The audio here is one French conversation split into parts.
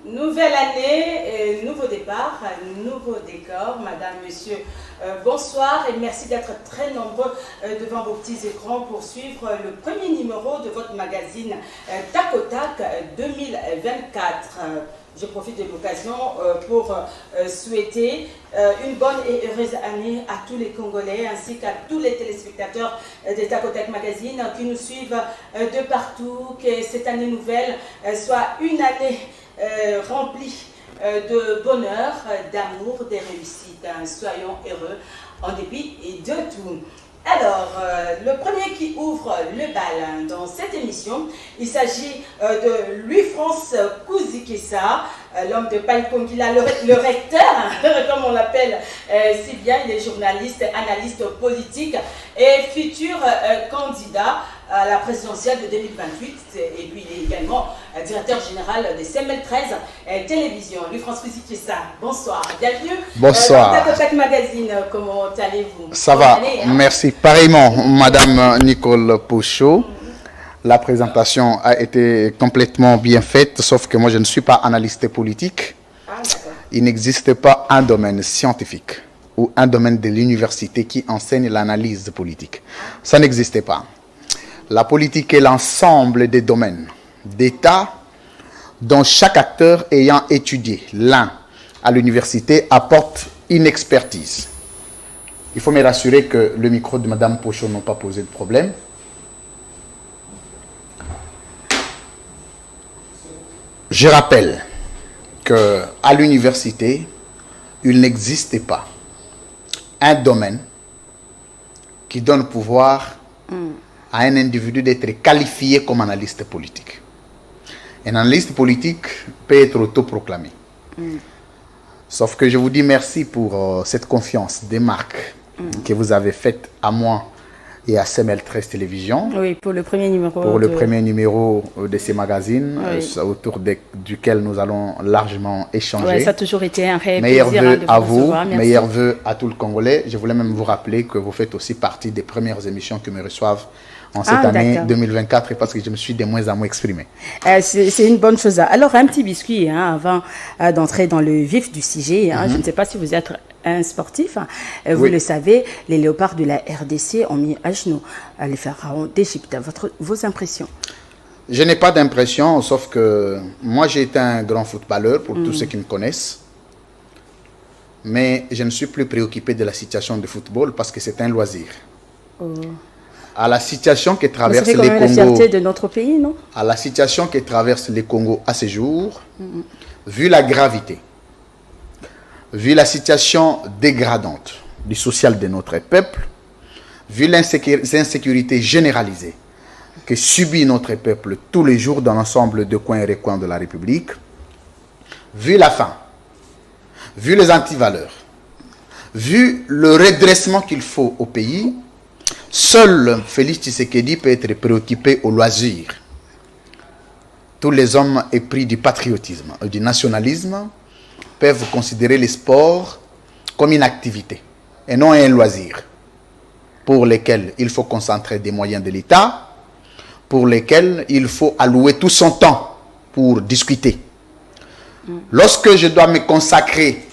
Nouvelle année, nouveau départ, nouveau décor. Madame, monsieur, bonsoir et merci d'être très nombreux devant vos petits écrans pour suivre le premier numéro de votre magazine Tac au Tac 2024. Je profite de l'occasion pour souhaiter une bonne et heureuse année à tous les Congolais ainsi qu'à tous les téléspectateurs de Tac au Tac Magazine qui nous suivent de partout. Que cette année nouvelle soit une année remplie de bonheur, d'amour, de réussite. Soyons heureux en dépit de tout. Alors, le premier qui ouvre le bal dans cette émission, il s'agit de Louis-France Kouzikessa, l'homme de Païkongila, le recteur, comme on l'appelle si bien. Il est journaliste, analyste politique et futur candidat à la présidentielle de 2028. Et puis il est également directeur général de CML13 Télévision. Louis-France Kouzikessa, bonsoir, bienvenue. Bonsoir. Tac au Tac Magazine, comment allez-vous? Ça va, merci. Pareillement, Madame Nicole Pouchot. La présentation a été complètement bien faite, sauf que moi je ne suis pas analyste politique. Il n'existe pas un domaine scientifique ou un domaine de l'université qui enseigne l'analyse politique. Ça n'existe pas. La politique est l'ensemble des domaines d'État dont chaque acteur ayant étudié l'un à l'université apporte une expertise. Il faut me rassurer que le micro de Mme Pouchot n'a pas posé de problème. Je rappelle qu'à l'université, il n'existait pas un domaine qui donne pouvoir à un individu d'être qualifié comme analyste politique. Un analyste politique peut être autoproclamé. Sauf que je vous dis merci pour cette confiance des marques que vous avez faite à moi et à CML13 Télévision. Oui, pour le premier numéro. Pour le premier numéro de ces magazines, oui, autour duquel nous allons largement échanger. Oui, ça a toujours été un réel meilleurs plaisir vœux de à vous vous, recevoir. meilleurs vœux à tout le Congolais. Je voulais même vous rappeler que vous faites aussi partie des premières émissions qui me reçoivent en cette année 2024 parce que je me suis de moins en moins exprimé. C'est une bonne chose. Alors, un petit biscuit avant d'entrer dans le vif du sujet. Je ne sais pas si vous êtes un sportif. Vous le savez, les léopards de la RDC ont mis à genoux les pharaons d'Égypte. Vos impressions? Je n'ai pas d'impression, sauf que moi j'ai été un grand footballeur pour tous ceux qui me connaissent. Mais je ne suis plus préoccupé de la situation de football parce que c'est un loisir. À la situation que traverse les Congos, la fierté de notre pays, non? À la situation que traverse les Congos à ce jour, vu la gravité, vu la situation dégradante du social de notre peuple, vu l'insécurité généralisée que subit notre peuple tous les jours dans l'ensemble de coins et recoins de la République, vu la faim, vu les antivaleurs, vu le redressement qu'il faut au pays, seul Félix Tshisekedi peut être préoccupé au loisir. Tous les hommes épris du patriotisme et du nationalisme peuvent considérer les sports comme une activité et non un loisir pour lesquels il faut concentrer des moyens de l'État, pour lesquels il faut allouer tout son temps pour discuter. Lorsque je dois me consacrer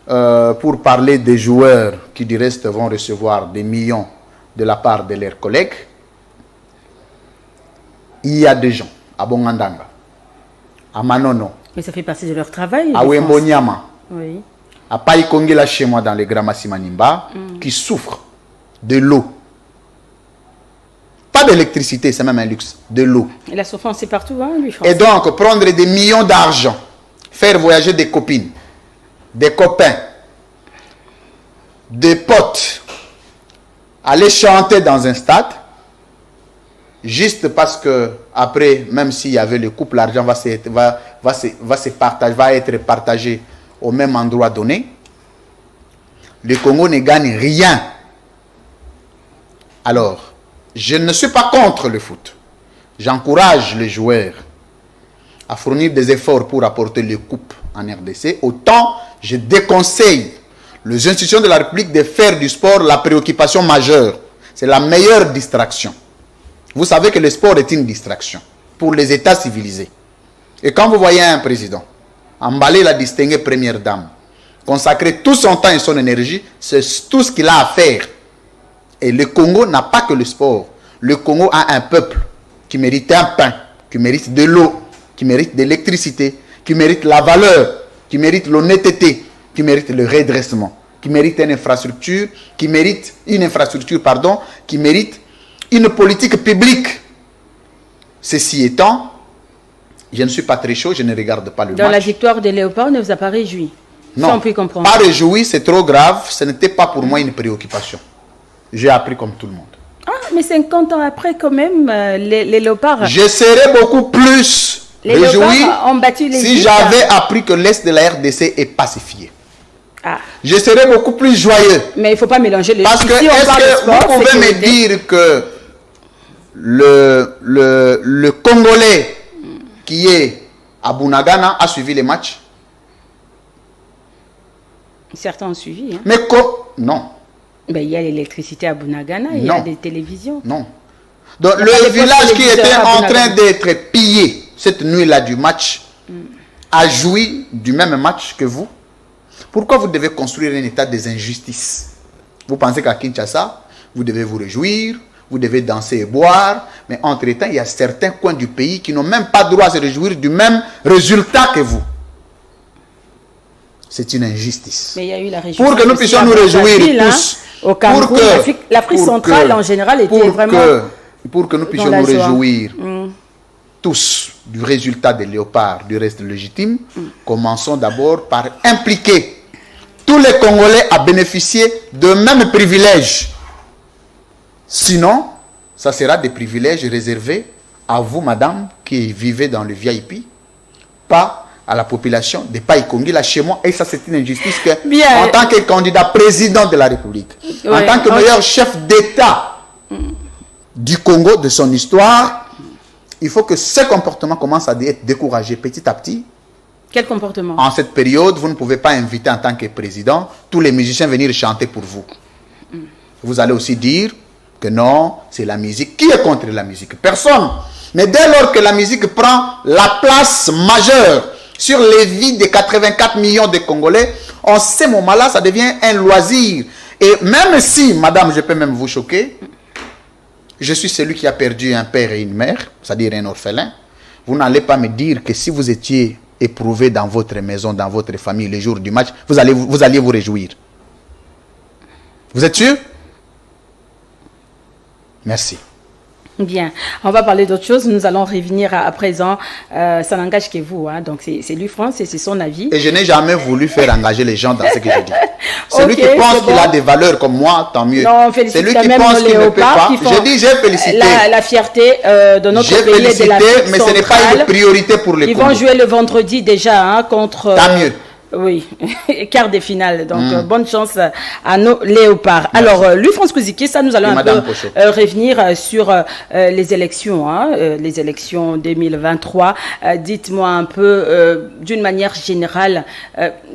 pour parler des joueurs qui du reste vont recevoir des millions de la part de leurs collègues, il y a des gens à Bongandanga, à Manono, mais ça fait partie de leur travail, à Wembonyama, oui, à Païkongila chez moi dans les Gramassi Manimba, qui souffrent de l'eau. Pas d'électricité, c'est même un luxe, de l'eau. Et la souffrance c'est partout, lui, et donc prendre des millions d'argent, faire voyager des copines, des copains, des potes, aller chanter dans un stade, juste parce que après, même s'il y avait le couple, l'argent va être partagé au même endroit donné. Le Congo ne gagne rien. Alors, je ne suis pas contre le foot. J'encourage les joueurs à fournir des efforts pour apporter les coupes en RDC. Autant, je déconseille les institutions de la République de faire du sport la préoccupation majeure. C'est la meilleure distraction. Vous savez que le sport est une distraction pour les États civilisés. Et quand vous voyez un président emballer la distinguée première dame, consacrer tout son temps et son énergie, c'est tout ce qu'il a à faire. Et le Congo n'a pas que le sport. Le Congo a un peuple qui mérite un pain, qui mérite de l'eau, qui mérite de l'électricité, qui mérite la valeur, qui mérite l'honnêteté, qui mérite le redressement, qui mérite une infrastructure, qui mérite une politique publique. Ceci étant, je ne suis pas très chaud, je ne regarde pas le match. Dans la victoire des Léopards ne vous a pas réjoui? Non, ça on peut comprendre. Pas réjoui, c'est trop grave, ce n'était pas pour moi une préoccupation. J'ai appris comme tout le monde. Ah, mais 50 ans après quand même, les Léopards... Je serais beaucoup plus réjoui ont battu les si j'avais appris que l'Est de la RDC est pacifié. Ah. Je serais beaucoup plus joyeux. Mais il ne faut pas mélanger les... Parce que, est-ce que vous pouvez me dire que le Congolais qui est à Bunagana a suivi les matchs? Certains ont suivi. Hein. Mais non. Ben, il y a l'électricité à Bunagana, il y a des télévisions. Non. Donc le village qui était en train d'être pillé cette nuit-là du match a joui du même match que vous. Pourquoi vous devez construire un état des injustices? Vous pensez qu'à Kinshasa, vous devez vous réjouir, vous devez danser et boire, mais entre-temps, il y a certains coins du pays qui n'ont même pas droit à se réjouir du même résultat que vous. C'est une injustice. Mais il y a eu la pour que nous puissions nous réjouir tous, au Cameroun, l'Afrique centrale en général était vraiment... Pour que nous puissions nous réjouir tous du résultat des Léopards, du reste légitime, commençons d'abord par impliquer tous les Congolais à bénéficier de mêmes privilèges. Sinon, ça sera des privilèges réservés à vous, madame, qui vivez dans le VIP, pas à la population de Païkongi, là chez moi. Et ça, c'est une injustice que, en tant que candidat président de la République, en tant que meilleur chef d'État du Congo, de son histoire, il faut que ce comportement commence à être découragé petit à petit. Quel comportement? En cette période, vous ne pouvez pas inviter en tant que président tous les musiciens venir chanter pour vous. Vous allez aussi dire que non, c'est la musique. Qui est contre la musique? Personne. Mais dès lors que la musique prend la place majeure sur les vies des 84 millions de Congolais, en ce moment-là, ça devient un loisir. Et même si, madame, je peux même vous choquer, je suis celui qui a perdu un père et une mère, c'est-à-dire un orphelin, vous n'allez pas me dire que si vous étiez éprouvé dans votre maison, dans votre famille, le jour du match, vous alliez vous réjouir. Vous êtes sûr? Merci. Bien, on va parler d'autre chose. Nous allons revenir à présent. Ça n'engage que vous, hein. Donc c'est lui, France, et c'est son avis. Et je n'ai jamais voulu faire engager les gens dans ce que je dis. Celui qui pense qu'il a des valeurs comme moi, tant mieux. Non, celui qui pense qu'il ne peut pas. Je dis, j'ai félicité. La fierté de notre pays et de l'Afrique centrale. Mais ce n'est pas une priorité pour les Congolais. Ils vont jouer le vendredi déjà, hein, contre... Tant mieux. Oui, quart de finale. Donc, bonne chance à nos Léopards. Merci. Alors, lui, France Kouziki, ça, nous allons un peu revenir sur les élections, hein, les élections 2023. Dites-moi un peu, d'une manière générale,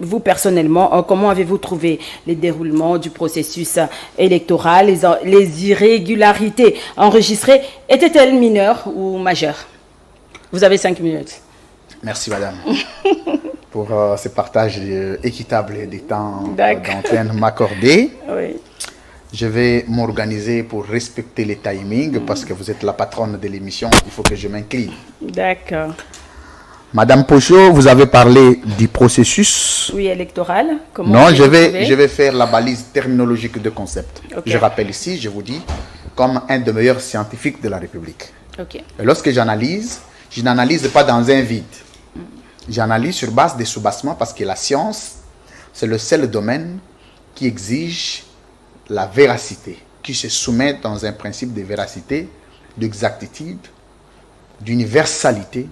vous personnellement, comment avez-vous trouvé les déroulements du processus électoral, les irrégularités enregistrées, étaient-elles mineures ou majeures? Vous avez 5 minutes. Merci, madame. Pour ce partage équitable des temps d'antenne m'accorder. Oui. Je vais m'organiser pour respecter les timings parce que vous êtes la patronne de l'émission, il faut que je m'incline. D'accord. Madame Pochot, vous avez parlé du processus. Oui, électoral. Comment non, je vais faire la balise terminologique de concept. Okay. Je rappelle ici, je vous dis, comme un des meilleurs scientifiques de la République. Okay. Et lorsque j'analyse, je n'analyse pas dans un vide. J'analyse sur base des soubassements parce que la science, c'est le seul domaine qui exige la véracité, qui se soumet dans un principe de véracité, d'exactitude, d'universalité.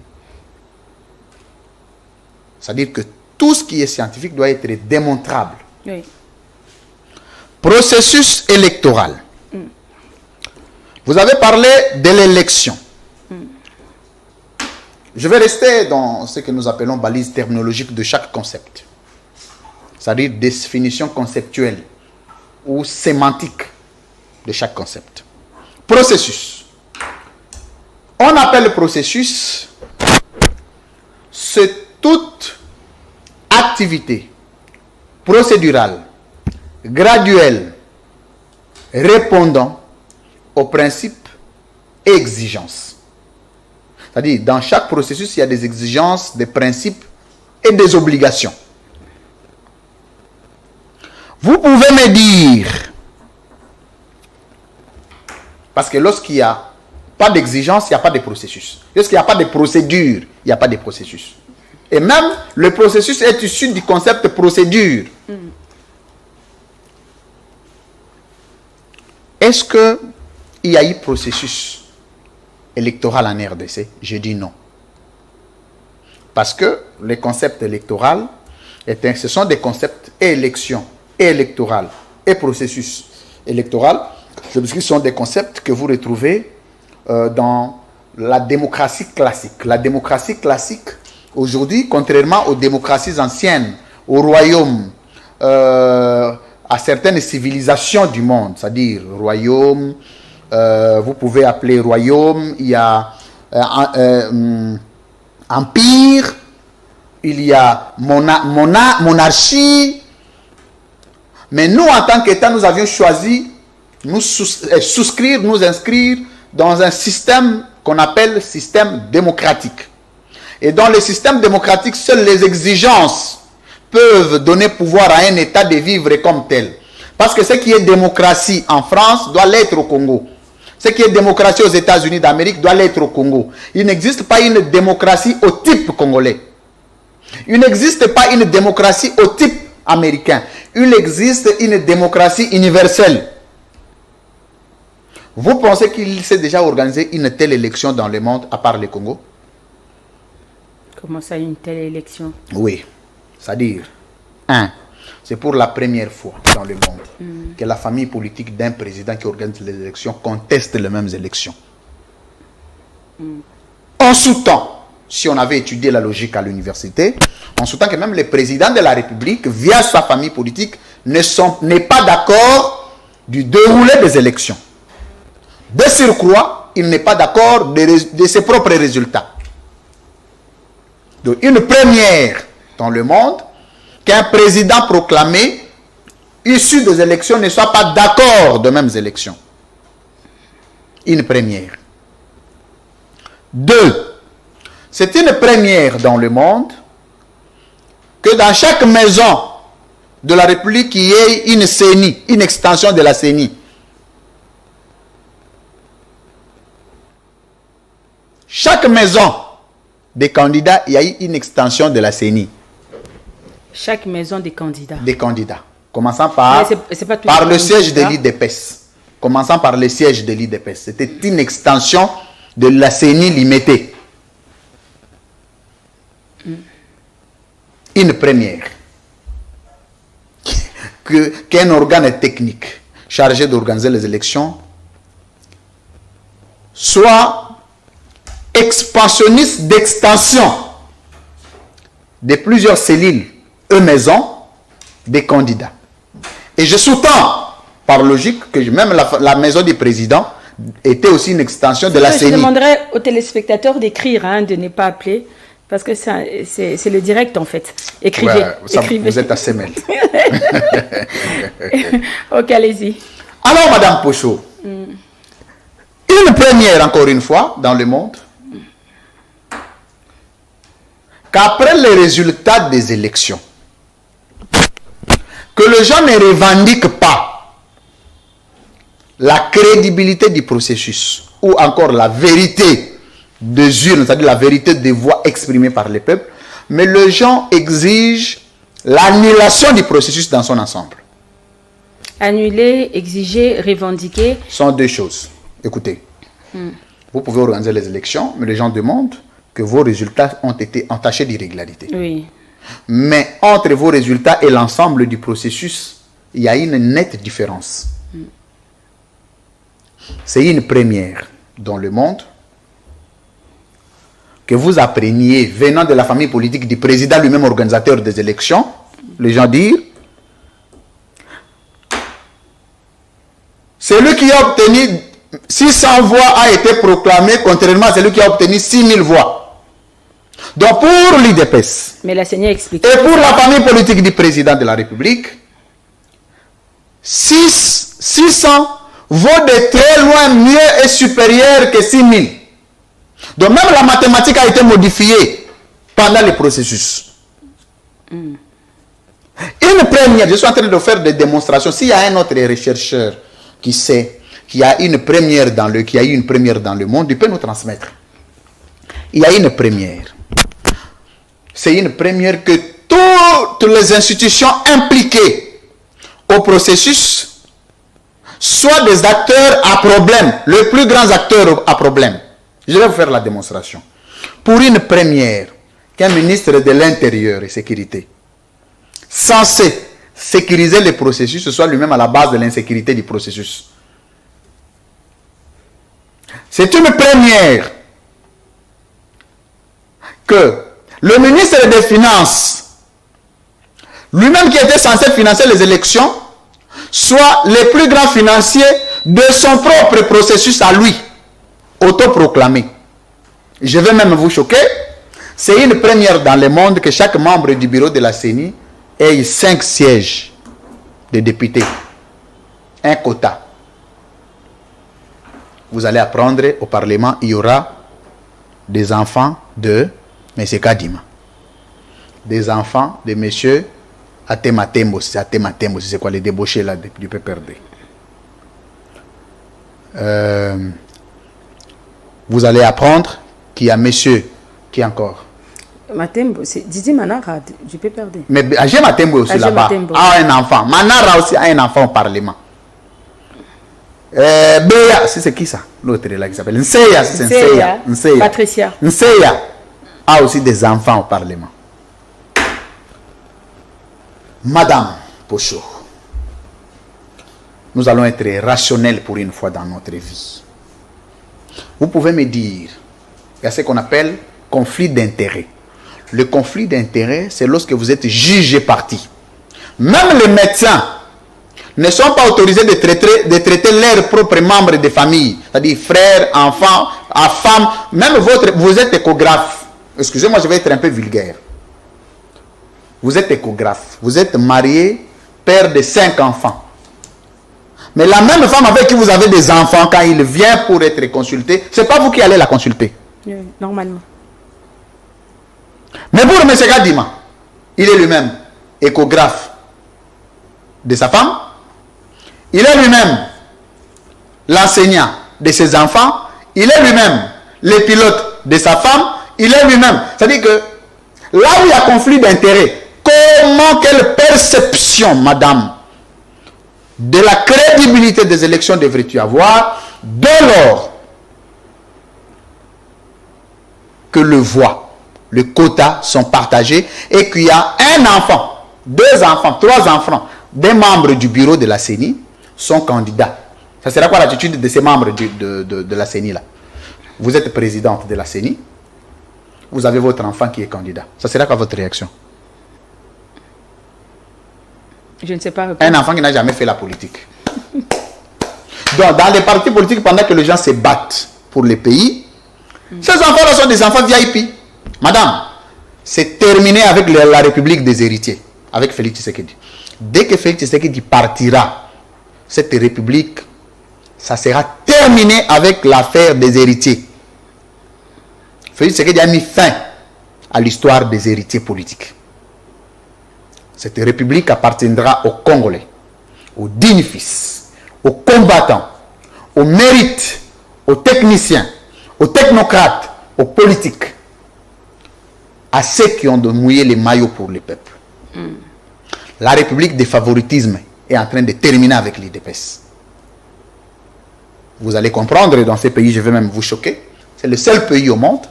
C'est-à-dire que tout ce qui est scientifique doit être démontrable. Oui. Processus électoral. Vous avez parlé de l'élection. Je vais rester dans ce que nous appelons balise terminologique de chaque concept. C'est-à-dire définition conceptuelle ou sémantique de chaque concept. Processus. On appelle processus, c'est toute activité procédurale, graduelle, répondant aux principes et exigences. C'est-à-dire, dans chaque processus, il y a des exigences, des principes et des obligations. Vous pouvez me dire, parce que lorsqu'il n'y a pas d'exigence, il n'y a pas de processus. Lorsqu'il n'y a pas de procédure, il n'y a pas de processus. Et même, le processus est issu du concept procédure. Est-ce qu'il y a eu processus électoral en RDC? Je dis non. Parce que le concept électoral, ce sont des concepts et élection, et électoral, et processus électoral. Ce sont des concepts que vous retrouvez dans la démocratie classique. La démocratie classique, aujourd'hui, contrairement aux démocraties anciennes, aux royaumes, à certaines civilisations du monde, c'est-à-dire royaume, vous pouvez appeler royaume, il y a empire, il y a monarchie, mais nous, en tant qu'État, nous avions choisi nous souscrire, nous inscrire dans un système qu'on appelle système démocratique. Et dans le système démocratique, seules les exigences peuvent donner pouvoir à un État de vivre comme tel. Parce que ce qui est démocratie en France doit l'être au Congo. Ce qui est démocratie aux États-Unis d'Amérique doit l'être au Congo. Il n'existe pas une démocratie au type congolais. Il n'existe pas une démocratie au type américain. Il existe une démocratie universelle. Vous pensez qu'il s'est déjà organisé une telle élection dans le monde à part le Congo? Comment ça, une telle élection? Oui. C'est-à-dire, c'est pour la première fois dans le monde que la famille politique d'un président qui organise les élections conteste les mêmes élections. En sous-temps, si on avait étudié la logique à l'université, en sous-temps que même le président de la République, via sa famille politique, n'est pas d'accord du déroulé des élections. De surcroît, il n'est pas d'accord de ses propres résultats. Donc, une première dans le monde, qu'un président proclamé, issu des élections, ne soit pas d'accord de mêmes élections. Une première. 2. C'est une première dans le monde que dans chaque maison de la République, il y ait une CENI, une extension de la CENI. Chaque maison des candidats, il y a eu une extension de la CENI. Chaque maison des candidats. Des candidats. Commençant par, pas par le siège de l'IDPS. Commençant par le siège de l'IDPS. C'était une extension de la CENI limitée. Une première. Qu'un organe technique chargé d'organiser les élections soit expansionniste d'extension de plusieurs cellules et maisons des candidats. Et je sous-tends, par logique, que même la maison du président était aussi une extension de la CENI. Je demanderais aux téléspectateurs d'écrire, de ne pas appeler, parce que c'est le direct en fait. Écrivez. Ouais, écrivez. Vous êtes assez mêlé. Ok, allez-y. Alors, Madame Pochot, une première, encore une fois, dans le monde, qu'après les résultats des élections, que les gens ne revendiquent pas la crédibilité du processus ou encore la vérité des urnes, c'est-à-dire la vérité des voix exprimées par les peuples, mais les gens exigent l'annulation du processus dans son ensemble. Annuler, exiger, revendiquer. Sont deux choses. Écoutez, vous pouvez organiser les élections, mais les gens demandent que vos résultats ont été entachés d'irrégularité. Oui. Mais entre vos résultats et l'ensemble du processus, il y a une nette différence. C'est une première dans le monde que vous appreniez, venant de la famille politique du président lui-même organisateur des élections, les gens disent, celui qui a obtenu 600 voix a été proclamé, contrairement à celui qui a obtenu 6000 voix. Donc pour l'IDPS Mais la Seigneur explique. et pour la famille politique du président de la République, 600 vaut de très loin mieux et supérieur que 6000. Donc même la mathématique a été modifiée pendant le processus. Une première, je suis en train de faire des démonstrations. S'il y a un autre chercheur qui sait qu'il y a une première dans le monde, il peut nous transmettre. Il y a une première. C'est une première que toutes les institutions impliquées au processus soient des acteurs à problème, les plus grands acteurs à problème. Je vais vous faire la démonstration. Pour une première, qu'un ministre de l'Intérieur et Sécurité, censé sécuriser le processus, soit lui-même à la base de l'insécurité du processus. C'est une première que le ministre des Finances, lui-même qui était censé financer les élections, soit le plus grand financier de son propre processus à lui, autoproclamé. Je vais même vous choquer, c'est une première dans le monde que chaque membre du bureau de la CENI ait 5 sièges de députés, un quota. Vous allez apprendre au Parlement, il y aura des enfants de M. Kadima, des enfants de M. Atematembo, c'est quoi les débauchés là du PPRD. Vous allez apprendre qu'il y a monsieur, qui encore Matembo, c'est Didi Manara du PPRD. Mais j'ai Matembo aussi là-bas, a un enfant. Manara aussi a un enfant au Parlement. Béa, c'est qui ça? L'autre là qui s'appelle Nseya, c'est Nseya. Patricia. Nseya a aussi des enfants au Parlement. Madame Pocho, nous allons être rationnels pour une fois dans notre vie. Vous pouvez me dire, il y a ce qu'on appelle conflit d'intérêts. Le conflit d'intérêts, c'est lorsque vous êtes jugé parti. Même les médecins ne sont pas autorisés de traiter leurs propres membres de famille, c'est-à-dire frères, enfants, femmes, même vous êtes échographe. Excusez-moi, je vais être un peu vulgaire. Vous êtes échographe, vous êtes marié, père de 5 enfants. Mais la même femme avec qui vous avez des enfants, quand il vient pour être consulté, ce n'est pas vous qui allez la consulter. Oui, normalement. Mais pour M. Kadima, il est lui-même échographe de sa femme. Il est lui-même l'enseignant de ses enfants. Il est lui-même le pilote de sa femme. Il est lui-même. C'est-à-dire que là où il y a conflit d'intérêts, quelle perception, madame, de la crédibilité des élections devrais-tu avoir dès lors que le voix, les quotas sont partagés et qu'il y a un enfant, 2 enfants, 3 enfants, des membres du bureau de la CENI sont candidats. Ça sera quoi l'attitude de ces membres de la CENI là? Vous êtes présidente de la CENI, vous avez votre enfant qui est candidat. Ça sera quoi votre réaction? Je ne sais pas. Un enfant qui n'a jamais fait la politique. Donc, dans les partis politiques, pendant que les gens se battent pour le pays, ces enfants-là sont des enfants VIP. Madame, c'est terminé avec la République des héritiers, avec Félix Tshisekedi. Dès que Félix Tshisekedi partira, cette République, ça sera terminé avec l'affaire des héritiers. Félix Tshisekedi a mis fin à l'histoire des héritiers politiques. Cette République appartiendra aux Congolais, aux dignes fils, aux combattants, aux mérites, aux techniciens, aux technocrates, aux politiques, à ceux qui ont mouillé les maillots pour le peuple. La République des favoritismes est en train de terminer avec l'IDPS. Vous allez comprendre, dans ces pays, je vais même vous choquer, c'est le seul pays au monde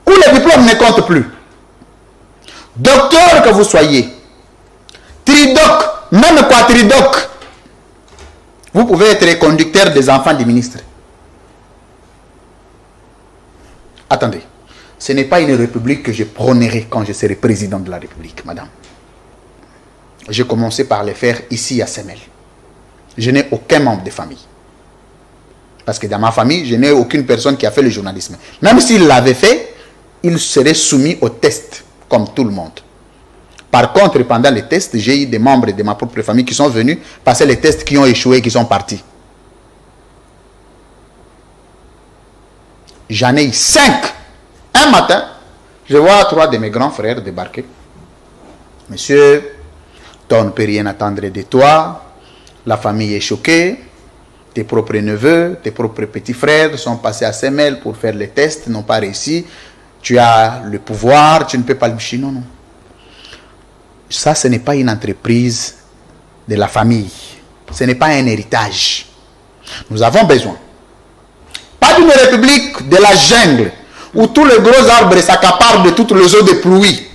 où les diplômes ne comptent plus. Docteur que vous soyez, tridoc, même quadridoc, vous pouvez être conducteur des enfants du ministre. Attendez, ce n'est pas une république que je prônerai quand je serai président de la République, madame. J'ai commencé par le faire ici à Semel. Je n'ai aucun membre de famille. Parce que dans ma famille, je n'ai aucune personne qui a fait le journalisme. Même s'il l'avait fait, ils seraient soumis au test, comme tout le monde. Par contre, pendant les tests, j'ai eu des membres de ma propre famille qui sont venus passer les tests, qui ont échoué et qui sont partis. J'en ai eu 5. Un matin, je vois 3 de mes grands frères débarquer. Monsieur, on ne peut rien attendre de toi. La famille est choquée. Tes propres neveux, tes propres petits frères sont passés à Semel pour faire les tests, n'ont pas réussi. Tu as le pouvoir, tu ne peux pas le boucher. Non, non. Ça, ce n'est pas une entreprise de la famille. Ce n'est pas un héritage. Nous avons besoin. Pas d'une république de la jungle où tous les gros arbres s'accaparent de toutes les eaux de pluie.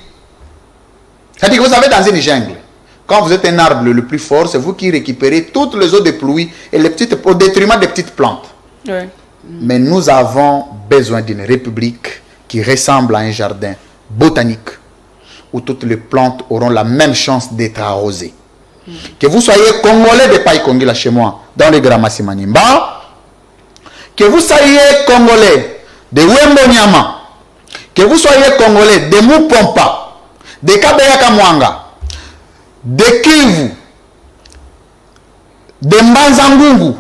C'est-à-dire que vous savez, dans une jungle, quand vous êtes un arbre le plus fort, c'est vous qui récupérez toutes les eaux de pluie et les petites, au détriment des petites plantes. Ouais. Mais nous avons besoin d'une république qui ressemble à un jardin botanique où toutes les plantes auront la même chance d'être arrosées. Que vous soyez congolais de Païkongi là chez moi, dans le Grand Massimanimba, que vous soyez congolais de Wembo Nyama, que vous soyez congolais de Mupompa, de Kabeyaka Mwanga, de Kivu, de Mbanzangungu,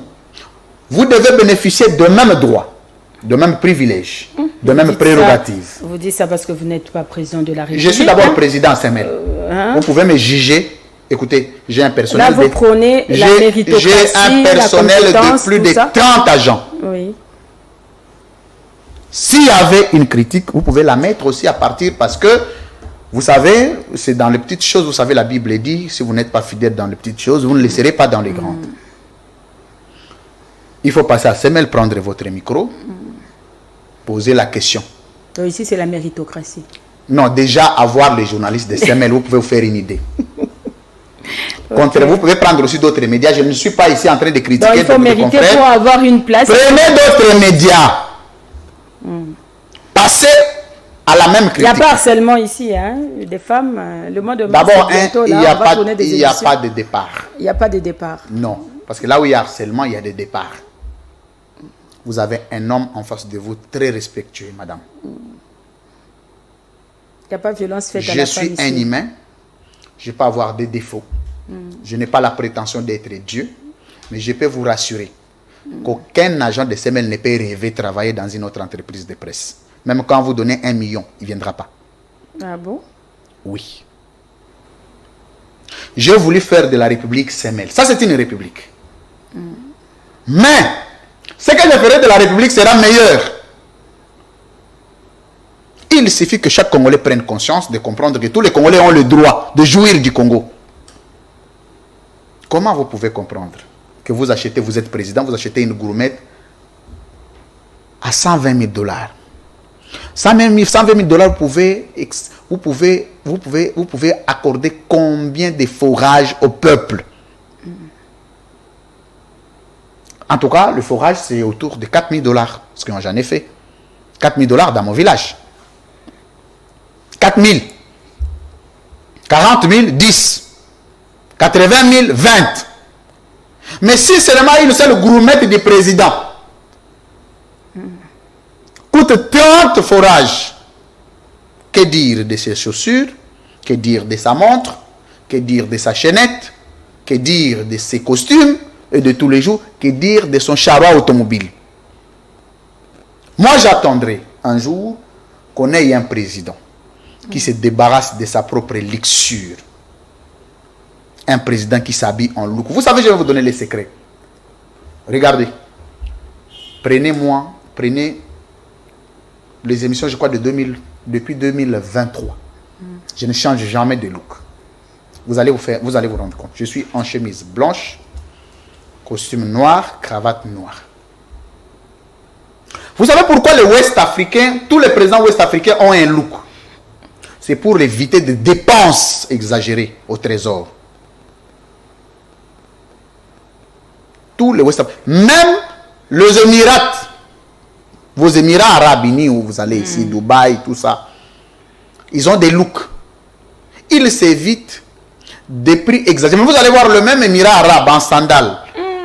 vous devez bénéficier de mêmes droits, de mêmes privilèges, de mêmes prérogatives. Vous dites ça parce que vous n'êtes pas président de la République. Je suis d'abord président Semel. Vous pouvez me juger. Écoutez, j'ai un personnel. Là, vous prônez la méritocratie, j'ai un personnel de plus de 30 agents. Oui. S'il y avait une critique, vous pouvez la mettre aussi à partir parce que, vous savez, c'est dans les petites choses, vous savez, la Bible dit, si vous n'êtes pas fidèle dans les petites choses, vous ne les serez pas dans les grandes. Il faut passer à Semel, prendre votre micro, poser la question. Donc ici, c'est la méritocratie. Non, déjà, avoir les journalistes de Semel, vous pouvez vous faire une idée. Okay. Vous pouvez prendre aussi d'autres médias. Je ne suis pas ici en train de critiquer. Donc il faut mériter pour avoir une place. Prenez d'autres médias. Passez à la même critique. Il n'y a pas harcèlement ici, hein, des femmes. Le mois de mars, d'abord, il n'y a pas de départ. Il n'y a pas de départ. Non, parce que là où il y a harcèlement, il y a des départs. Vous avez un homme en face de vous très respectueux, madame. Il n'y a pas de violence faite à la femme ici. Je suis un humain. Je peux avoir des défauts. Je n'ai pas la prétention d'être Dieu, mais je peux vous rassurer qu'aucun agent de Semel ne peut rêver travailler dans une autre entreprise de presse. Même quand vous donnez 1 million, il ne viendra pas. Ah bon? Oui. J'ai voulu faire de la République Semel. Ça, c'est une république. Mais, ce que je ferai de la République sera meilleur. Il suffit que chaque Congolais prenne conscience de comprendre que tous les Congolais ont le droit de jouir du Congo. Comment vous pouvez comprendre que vous achetez, vous êtes président, vous achetez une gourmette à 120 000 $. 120 000 $, vous pouvez accorder combien de forages au peuple? En tout cas, le forage, c'est autour de 4 000 $. Parce que j'en ai fait. 4 000 $ dans mon village. 4 000. 40 000, 10. 80 000, 20. Mais si seulement une seule gourmette du président coûte 30 forages, que dire de ses chaussures, que dire de sa montre, que dire de sa chaînette, que dire de ses costumes et de tous les jours, que dire de son char automobile. Moi, j'attendrai un jour qu'on ait un président qui se débarrasse de sa propre luxure. Un président qui s'habille en look. Vous savez, je vais vous donner les secrets. Regardez. Prenez les émissions, je crois, depuis 2023. Je ne change jamais de look. Vous allez vous rendre compte. Je suis en chemise blanche, costume noir, cravate noire. Vous savez pourquoi les Ouest-Africains, tous les présidents ouest-africains ont un look? C'est pour éviter des dépenses exagérées au trésor. Tous les Ouest-Africains, même les Émirats, vos Émirats arabes unis où vous allez ici, Dubaï, tout ça, ils ont des looks. Ils s'évitent des prix exagérés. Vous allez voir le même Émirat arabe en sandales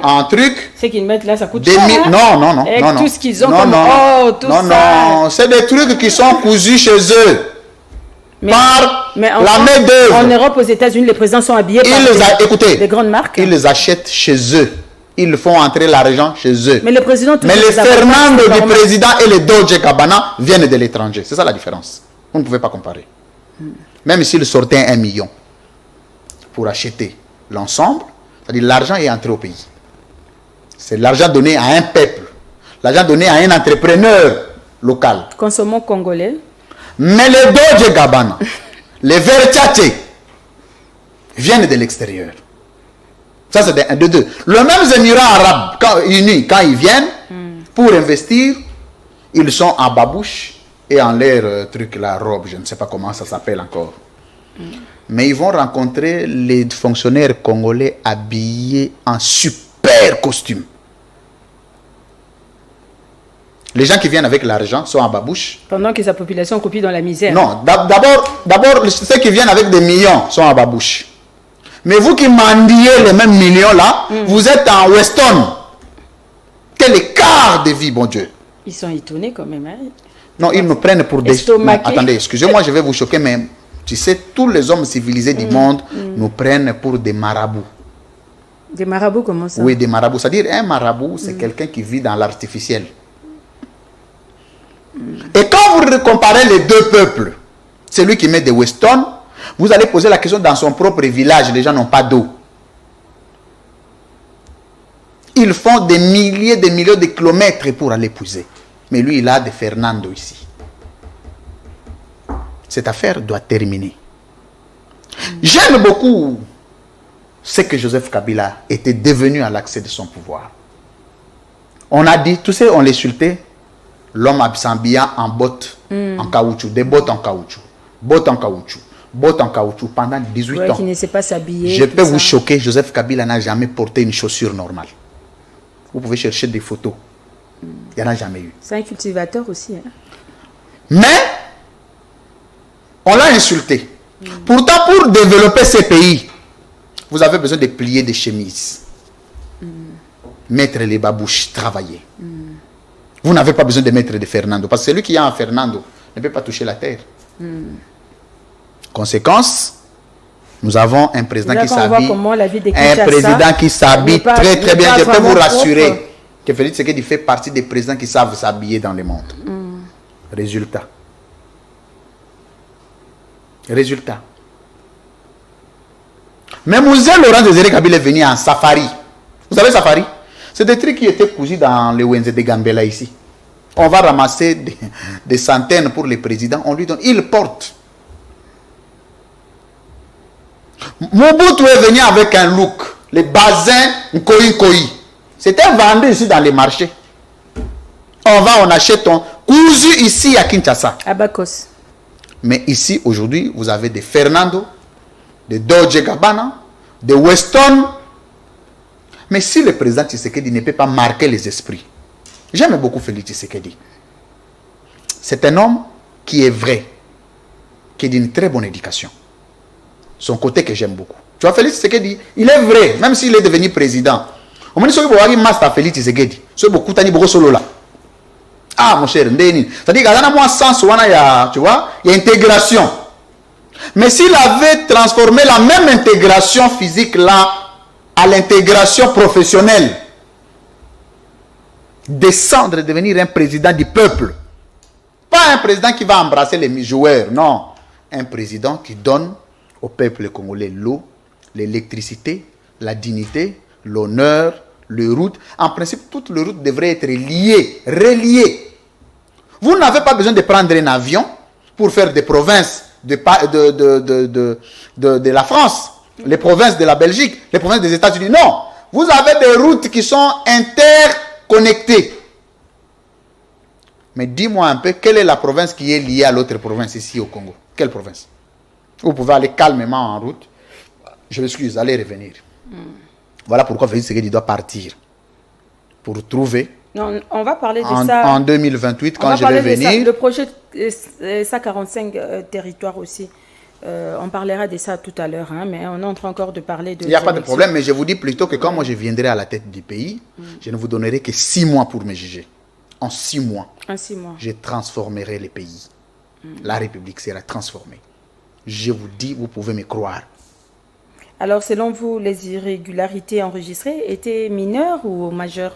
en truc. Ce qu'ils mettent là, ça coûte cher. Non, non, non. Avec non, tout ce qu'ils ont non, comme non, or, tout non, ça. Non, c'est des trucs qui sont cousus chez eux. Par la main d'œuvre. En Europe, aux États-Unis, les présidents sont habillés par des grandes marques. Ils les achètent chez eux. Ils font entrer l'argent chez eux. Mais le président... Mais les Fernando du président et les Dolce Gabbana viennent de l'étranger. C'est ça la différence. Vous ne pouvez pas comparer. Même s'ils sortaient 1 million pour acheter l'ensemble, c'est-à-dire l'argent est entré au pays. C'est l'argent donné à un peuple. L'argent donné à un entrepreneur local. Consommons congolais. Mais les Dolce Gabbana, les Versace viennent de l'extérieur. Ça, c'est de deux. Le même Émirats arabes, quand ils viennent pour investir, ils sont en babouche et en leur truc, la robe, je ne sais pas comment ça s'appelle encore. Mais ils vont rencontrer les fonctionnaires congolais habillés en super costume. Les gens qui viennent avec l'argent sont en babouche. Pendant que sa population copie dans la misère. Non, d'abord, ceux qui viennent avec des millions sont en babouche. Mais vous qui mendiez les mêmes millions là, vous êtes en Weston. Quel écart de vie, bon Dieu. Ils sont étonnés quand même. Hein? Non, ils nous prennent pour des... Non, attendez, excusez-moi, je vais vous choquer, mais tu sais, tous les hommes civilisés du monde nous prennent pour des marabouts. Des marabouts, comment ça? Oui, des marabouts. C'est-à-dire, un marabout, c'est quelqu'un qui vit dans l'artificiel. Et quand vous comparez les deux peuples, celui qui met des Weston, vous allez poser la question dans son propre village, les gens n'ont pas d'eau. Ils font des milliers de kilomètres pour aller puiser. Mais lui, il a des Fernando ici. Cette affaire doit terminer. J'aime beaucoup ce que Joseph Kabila était devenu à l'accès de son pouvoir. On a dit, tu sais, on l'insultait, l'homme s'habillant en bottes en caoutchouc, des bottes en caoutchouc, bottes en caoutchouc. Bottes en caoutchouc pendant 18 ans. Qui ne sait pas s'habiller. Je peux vous choquer, Joseph Kabila n'a jamais porté une chaussure normale. Vous pouvez chercher des photos. Il n'y en a jamais eu. C'est un cultivateur aussi. Hein? Mais, on l'a insulté. Pourtant, pour développer ces pays, vous avez besoin de plier des chemises. Mettre les babouches, travailler. Vous n'avez pas besoin de mettre des Fernando. Parce que celui qui a un Fernando ne peut pas toucher la terre. Conséquence, nous avons un président qui s'habille. Un président qui s'habille très très bien. Je peux vous rassurer que Félix Tshisekedi fait partie des présidents qui savent s'habiller dans le monde. Résultat. Résultat. Même Moussa Laurent Désiré Kabila est venu en safari. Vous savez safari? C'est des trucs qui étaient cousus dans les Wenze de Gambela ici. On va ramasser des centaines pour les présidents. On lui donne. Il porte. Mobutu est venu avec un look. Les basins Nkoi. C'était vendu ici dans les marchés. On va, on achète ton cousu ici à Kinshasa. À Bakos. Mais ici, aujourd'hui, vous avez des Fernando, des Dolce Gabbana, des Weston. Mais si le président Tshisekedi ne peut pas marquer les esprits, j'aime beaucoup Félix Tshisekedi. C'est un homme qui est vrai, qui est d'une très bonne éducation. Son côté que j'aime beaucoup. Tu vois, Félix Tshisekedi, il est vrai, même s'il est devenu président. On me dit que Master Félix Tshisekedi, c'est beaucoup de solo là. Ah, mon cher, c'est-à-dire qu'il y a un sens, tu vois, il y a intégration. Mais s'il avait transformé la même intégration physique là à l'intégration professionnelle, descendre et devenir un président du peuple, pas un président qui va embrasser les joueurs, non, un président qui donne au peuple congolais l'eau, l'électricité, la dignité, l'honneur, les routes. En principe, toutes les routes devraient être liées, reliées. Vous n'avez pas besoin de prendre un avion pour faire des provinces de la France, les provinces de la Belgique, les provinces des États-Unis. Non, vous avez des routes qui sont interconnectées. Mais dis-moi un peu, quelle est la province qui est liée à l'autre province ici au Congo? Quelle province? Vous pouvez aller calmement en route. Je m'excuse, allez revenir. Voilà pourquoi Félix Tshisekedi doit partir. Pour trouver... Non, on va parler de ça. En 2028, quand je vais venir... Le projet 145 territoires aussi. On parlera de ça tout à l'heure, hein, mais on est en train encore de parler de... Il n'y a pas de problème, mais je vous dis plutôt que quand moi je viendrai à la tête du pays, je ne vous donnerai que 6 mois pour me juger. En 6 mois, en 6 mois, je transformerai le pays. La République sera transformée. Je vous dis, vous pouvez me croire. Alors, selon vous, les irrégularités enregistrées étaient mineures ou majeures?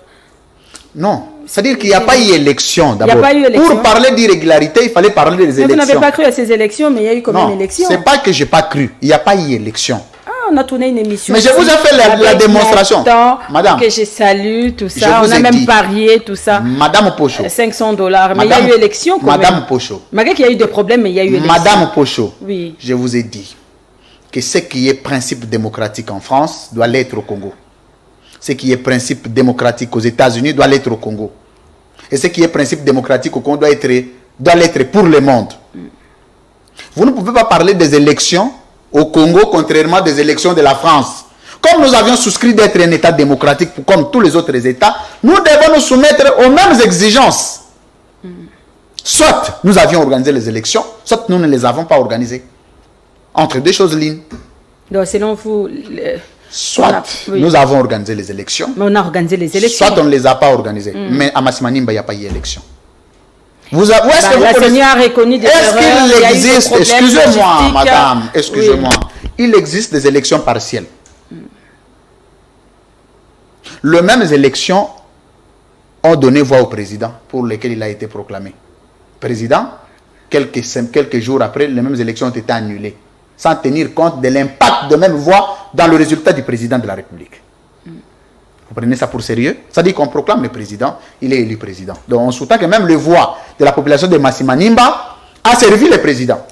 Non, c'est-à-dire qu'il n'y a pas eu élection d'abord. Pour parler d'irrégularité, il fallait parler des élections. Vous n'avez pas cru à ces élections, mais il y a eu quand même élection. C'est pas que je n'ai pas cru. Il n'y a pas eu élection. Ah, on a tourné une émission. Mais je vous ai fait la démonstration. Madame. Que je salue, tout ça. On a même parié, tout ça. Madame Pocho. $500. Mais il y a eu élection quand même. Madame Pocho. Malgré qu'il y a eu des problèmes, mais il y a eu élection. Madame Pocho. Oui. Je vous ai dit que ce qui est principe démocratique en France doit l'être au Congo. Ce qui est principe démocratique aux États-Unis doit l'être au Congo. Et ce qui est principe démocratique au Congo doit l'être pour le monde. Vous ne pouvez pas parler des élections au Congo contrairement des élections de la France. Comme nous avions souscrit d'être un État démocratique comme tous les autres États, nous devons nous soumettre aux mêmes exigences. Soit nous avions organisé les élections, soit nous ne les avons pas organisées. Entre deux choses lignes. Donc selon vous... Soit nous avons organisé les élections. Mais on a organisé les élections. Soit on ne les a pas organisées. Mais à Massimanimba, il n'y a pas eu d'élection. Est-ce qu'il existe, excusez-moi madame, excusez-moi, il existe des élections partielles. Les mêmes élections ont donné voix au président pour lesquelles il a été proclamé. Président, quelques jours après, les mêmes élections ont été annulées, sans tenir compte de l'impact de même voix dans le résultat du président de la République. Vous prenez ça pour sérieux? Ça dit qu'on proclame le président, il est élu président. Donc on sous-entend que même le voix de la population de Massimanimba a servi le président.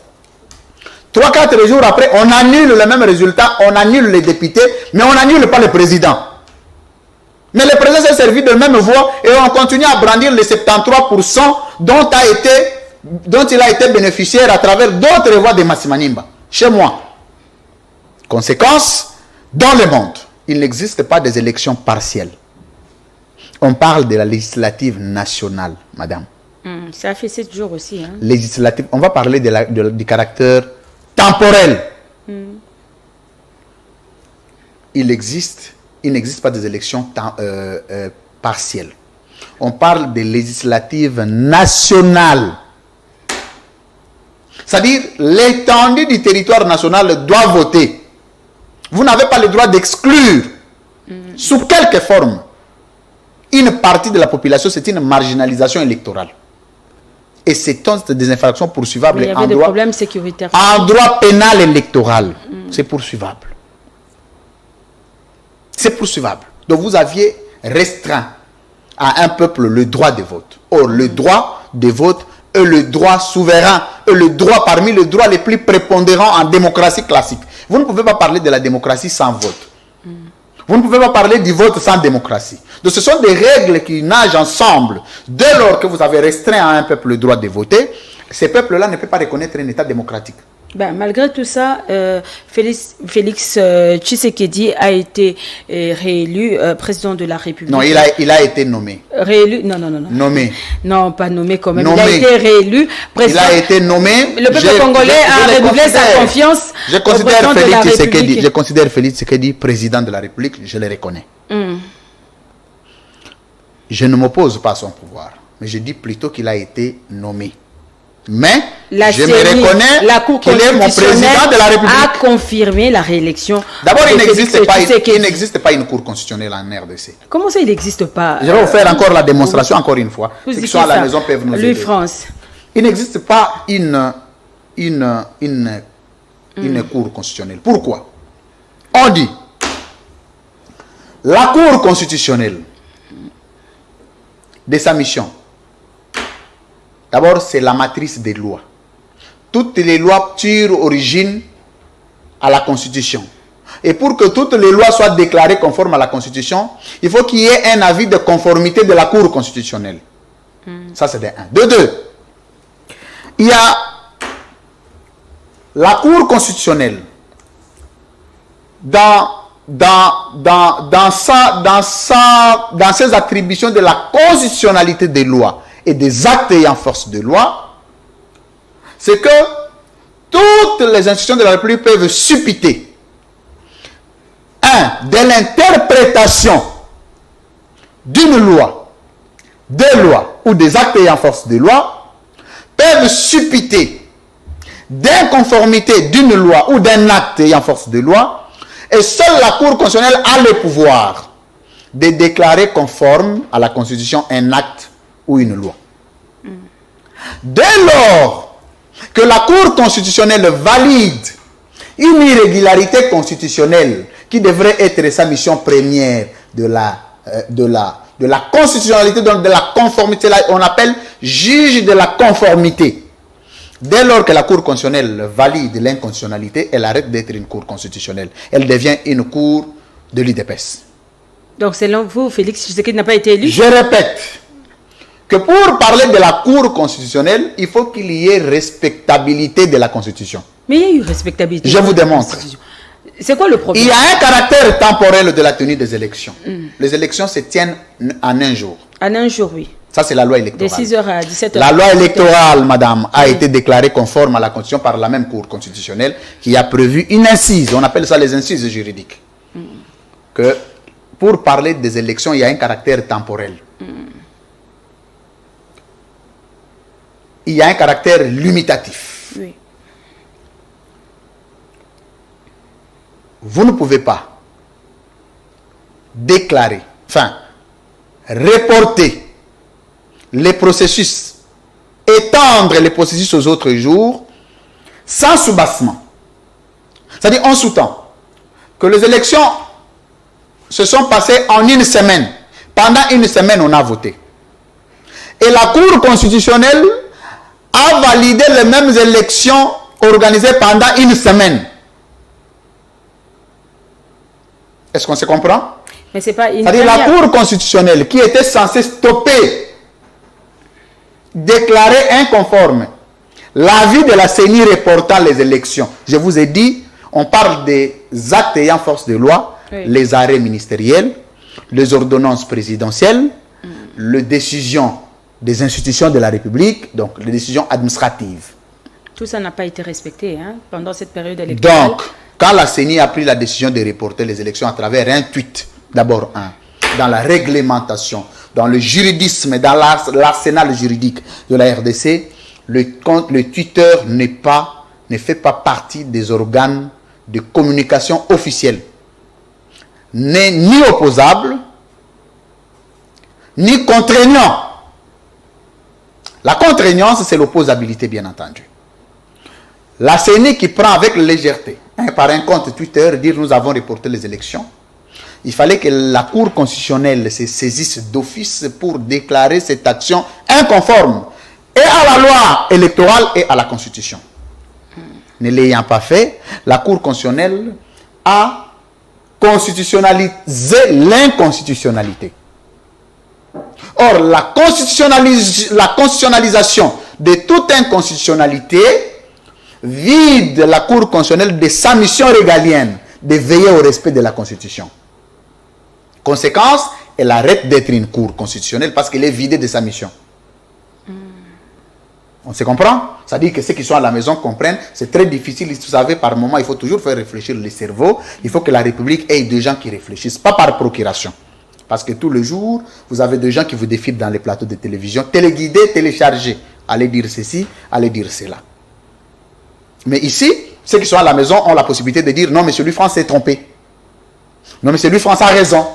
3-4 jours après, on annule le même résultat, on annule les députés, mais on n'annule pas le président. Mais le président s'est servi de même voix et on continue à brandir les 73% dont il a été bénéficiaire à travers d'autres voix de Massimanimba. Chez moi. Conséquence, dans le monde, il n'existe pas des élections partielles. On parle de la législative nationale, madame. Ça a fait 7 jours aussi. Hein. Législative, on va parler du caractère temporel. Il n'existe pas des élections partielles. On parle de législatives nationales. C'est-à-dire, l'étendue du territoire national doit voter. Vous n'avez pas le droit d'exclure, sous quelque forme, une partie de la population. C'est une marginalisation électorale. Et c'est des infractions poursuivables en droit pénal électoral. C'est poursuivable. C'est poursuivable. Donc vous aviez restreint à un peuple le droit de vote. Or, le droit de vote est le droit souverain, est le droit parmi les droits les plus prépondérants en démocratie classique. Vous ne pouvez pas parler de la démocratie sans vote. Vous ne pouvez pas parler du vote sans démocratie. Donc ce sont des règles qui nagent ensemble. Dès lors que vous avez restreint à un peuple le droit de voter, ces peuples-là ne peuvent pas reconnaître un État démocratique. Malgré tout ça, Félix Tshisekedi a été réélu président de la République. Non, il a été nommé. Réélu? Non. Nommé. Non, pas nommé quand même. Nommé. Il a été réélu président. Il a été nommé. Le peuple congolais a renouvelé sa confiance au président de la République. Je considère Félix Tshisekedi président de la République, je le reconnais. Je ne m'oppose pas à son pouvoir, mais je dis plutôt qu'il a été nommé. Mais je me reconnais qu'il est mon président de la République. A confirmé la réélection. D'abord, il n'existe pas une cour constitutionnelle en RDC. Comment ça, il n'existe pas? Je vais vous faire encore la démonstration, encore une fois. Ceux qui sont à la maison peuvent nous aider. France. Il n'existe pas une cour constitutionnelle. Pourquoi? On dit, la cour constitutionnelle, de sa mission, d'abord, c'est la matrice des lois. Toutes les lois tirent origine à la Constitution. Et pour que toutes les lois soient déclarées conformes à la Constitution, il faut qu'il y ait un avis de conformité de la Cour constitutionnelle. Ça, c'est de 1. De 2, il y a la Cour constitutionnelle. Dans ses attributions de la constitutionnalité des lois et des actes ayant force de loi, c'est que toutes les institutions de la République peuvent suppiter de l'interprétation d'une loi, des lois ou des actes ayant force de loi, peuvent suppiter d'inconformité d'une loi ou d'un acte ayant force de loi, et seule la Cour constitutionnelle a le pouvoir de déclarer conforme à la Constitution un acte ou une loi. Dès lors que la Cour constitutionnelle valide une irrégularité constitutionnelle qui devrait être sa mission première de la constitutionnalité, donc de la conformité, là, on appelle juge de la conformité. Dès lors que la Cour constitutionnelle valide l'inconstitutionnalité, elle arrête d'être une Cour constitutionnelle. Elle devient une Cour de l'UDPS. Donc selon vous, Félix Tshisekedi n'a pas été élu? Je répète que pour parler de la Cour constitutionnelle, il faut qu'il y ait respectabilité de la Constitution. Mais il y a eu respectabilité. Je vous démontre. C'est quoi le problème? Il y a un caractère temporel de la tenue des élections. Les élections se tiennent en un jour. En un jour, oui. Ça, c'est la loi électorale. De 6h à 17h. La loi électorale, madame, a été déclarée conforme à la Constitution par la même Cour constitutionnelle qui a prévu une incise. On appelle ça les incises juridiques. Que pour parler des élections, il y a un caractère temporel. Il y a un caractère limitatif. Oui. Vous ne pouvez pas déclarer, enfin, reporter les processus, étendre les processus aux autres jours, sans soubassement. C'est-à-dire en sous-temps que les élections se sont passées en une semaine. Pendant une semaine, on a voté. Et la Cour constitutionnelle a validé les mêmes élections organisées pendant une semaine. Est-ce qu'on se comprend? Mais c'est pas une C'est-à-dire la Cour constitutionnelle qui était censée stopper, déclarer inconforme l'avis de la CENI reportant les élections. Je vous ai dit, on parle des actes ayant force de loi, oui, les arrêts ministériels, les ordonnances présidentielles, les décisions des institutions de la République, donc les décisions administratives. Tout ça n'a pas été respecté pendant cette période électorale. Donc, quand la CENI a pris la décision de reporter les élections à travers un tweet, d'abord dans la réglementation, dans le juridisme, dans l'arsenal juridique de la RDC, le Twitter ne fait pas partie des organes de communication officielle. N'est ni opposable, ni contraignant. La contraignance, c'est l'opposabilité, bien entendu. La CENI qui prend avec légèreté, par un compte Twitter, dire nous avons reporté les élections, il fallait que la Cour constitutionnelle se saisisse d'office pour déclarer cette action inconforme et à la loi électorale et à la Constitution. Ne l'ayant pas fait, la Cour constitutionnelle a constitutionnalisé l'inconstitutionnalité. Or, la constitutionnalisation de toute inconstitutionnalité vide la Cour constitutionnelle de sa mission régalienne de veiller au respect de la Constitution. Conséquence, elle arrête d'être une Cour constitutionnelle parce qu'elle est vidée de sa mission. On se comprend? C'est-à-dire que ceux qui sont à la maison comprennent, c'est très difficile, vous savez, par moment, il faut toujours faire réfléchir les cerveaux. Il faut que la République ait des gens qui réfléchissent, pas par procuration. Parce que tous les jours, vous avez des gens qui vous défilent dans les plateaux de télévision, téléguidés, téléchargés. Allez dire ceci, allez dire cela. Mais ici, ceux qui sont à la maison ont la possibilité de dire non, monsieur Louis France s'est trompé. Non, monsieur Louis France a raison.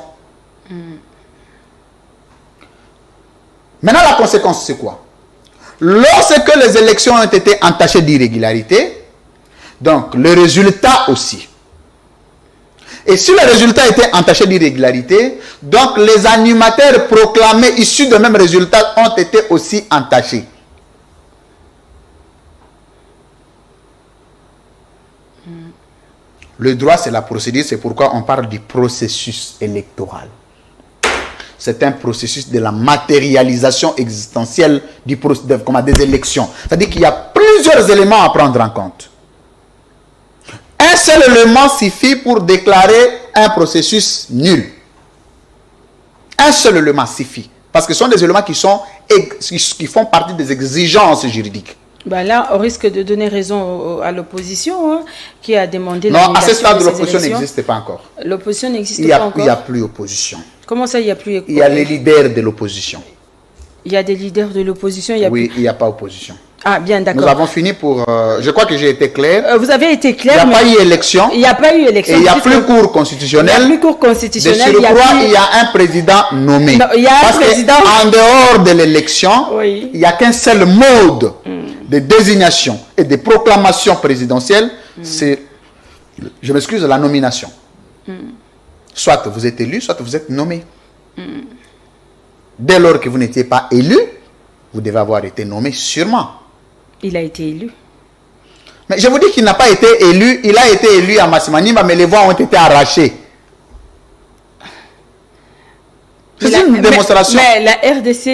Maintenant, la conséquence, c'est quoi? Lorsque les élections ont été entachées d'irrégularité, donc le résultat aussi. Et si le résultat était entaché d'irrégularité, donc les animateurs proclamés issus de même résultat ont été aussi entachés. Le droit, c'est la procédure, c'est pourquoi on parle du processus électoral. C'est un processus de la matérialisation existentielle des élections. C'est-à-dire qu'il y a plusieurs éléments à prendre en compte. Un seul élément suffit pour déclarer un processus nul. Un seul élément suffit. Parce que ce sont des éléments qui font partie des exigences juridiques. Ben là, on risque de donner raison à l'opposition hein, qui a demandé... Non, à ce stade, l'opposition n'existe pas encore. L'opposition n'existe pas encore. Il n'y a plus opposition. Comment ça, il n'y a plus... Il y a les leaders de l'opposition. Il y a des leaders de l'opposition. Oui, il n'y a pas opposition. Ah, bien, d'accord. Nous avons fini pour... je crois que j'ai été clair. Vous avez été clair. Il n'y a pas eu élection. Il n'y a pas eu élection. Et il n'y a plus cours constitutionnel. Il n'y a plus cours constitutionnel. De surcroît, il y a un président nommé. Non, il y a Parce un président. En dehors de l'élection, oui. Il n'y a qu'un seul mode de désignation et de proclamation présidentielle. C'est, je m'excuse, la nomination. Soit vous êtes élu, soit vous êtes nommé. Dès lors que vous n'étiez pas élu, vous devez avoir été nommé sûrement. Il a été élu. Mais je vous dis qu'il n'a pas été élu. Il a été élu à Massimanimba, mais les voix ont été arrachées. C'est une démonstration. Mais la RDC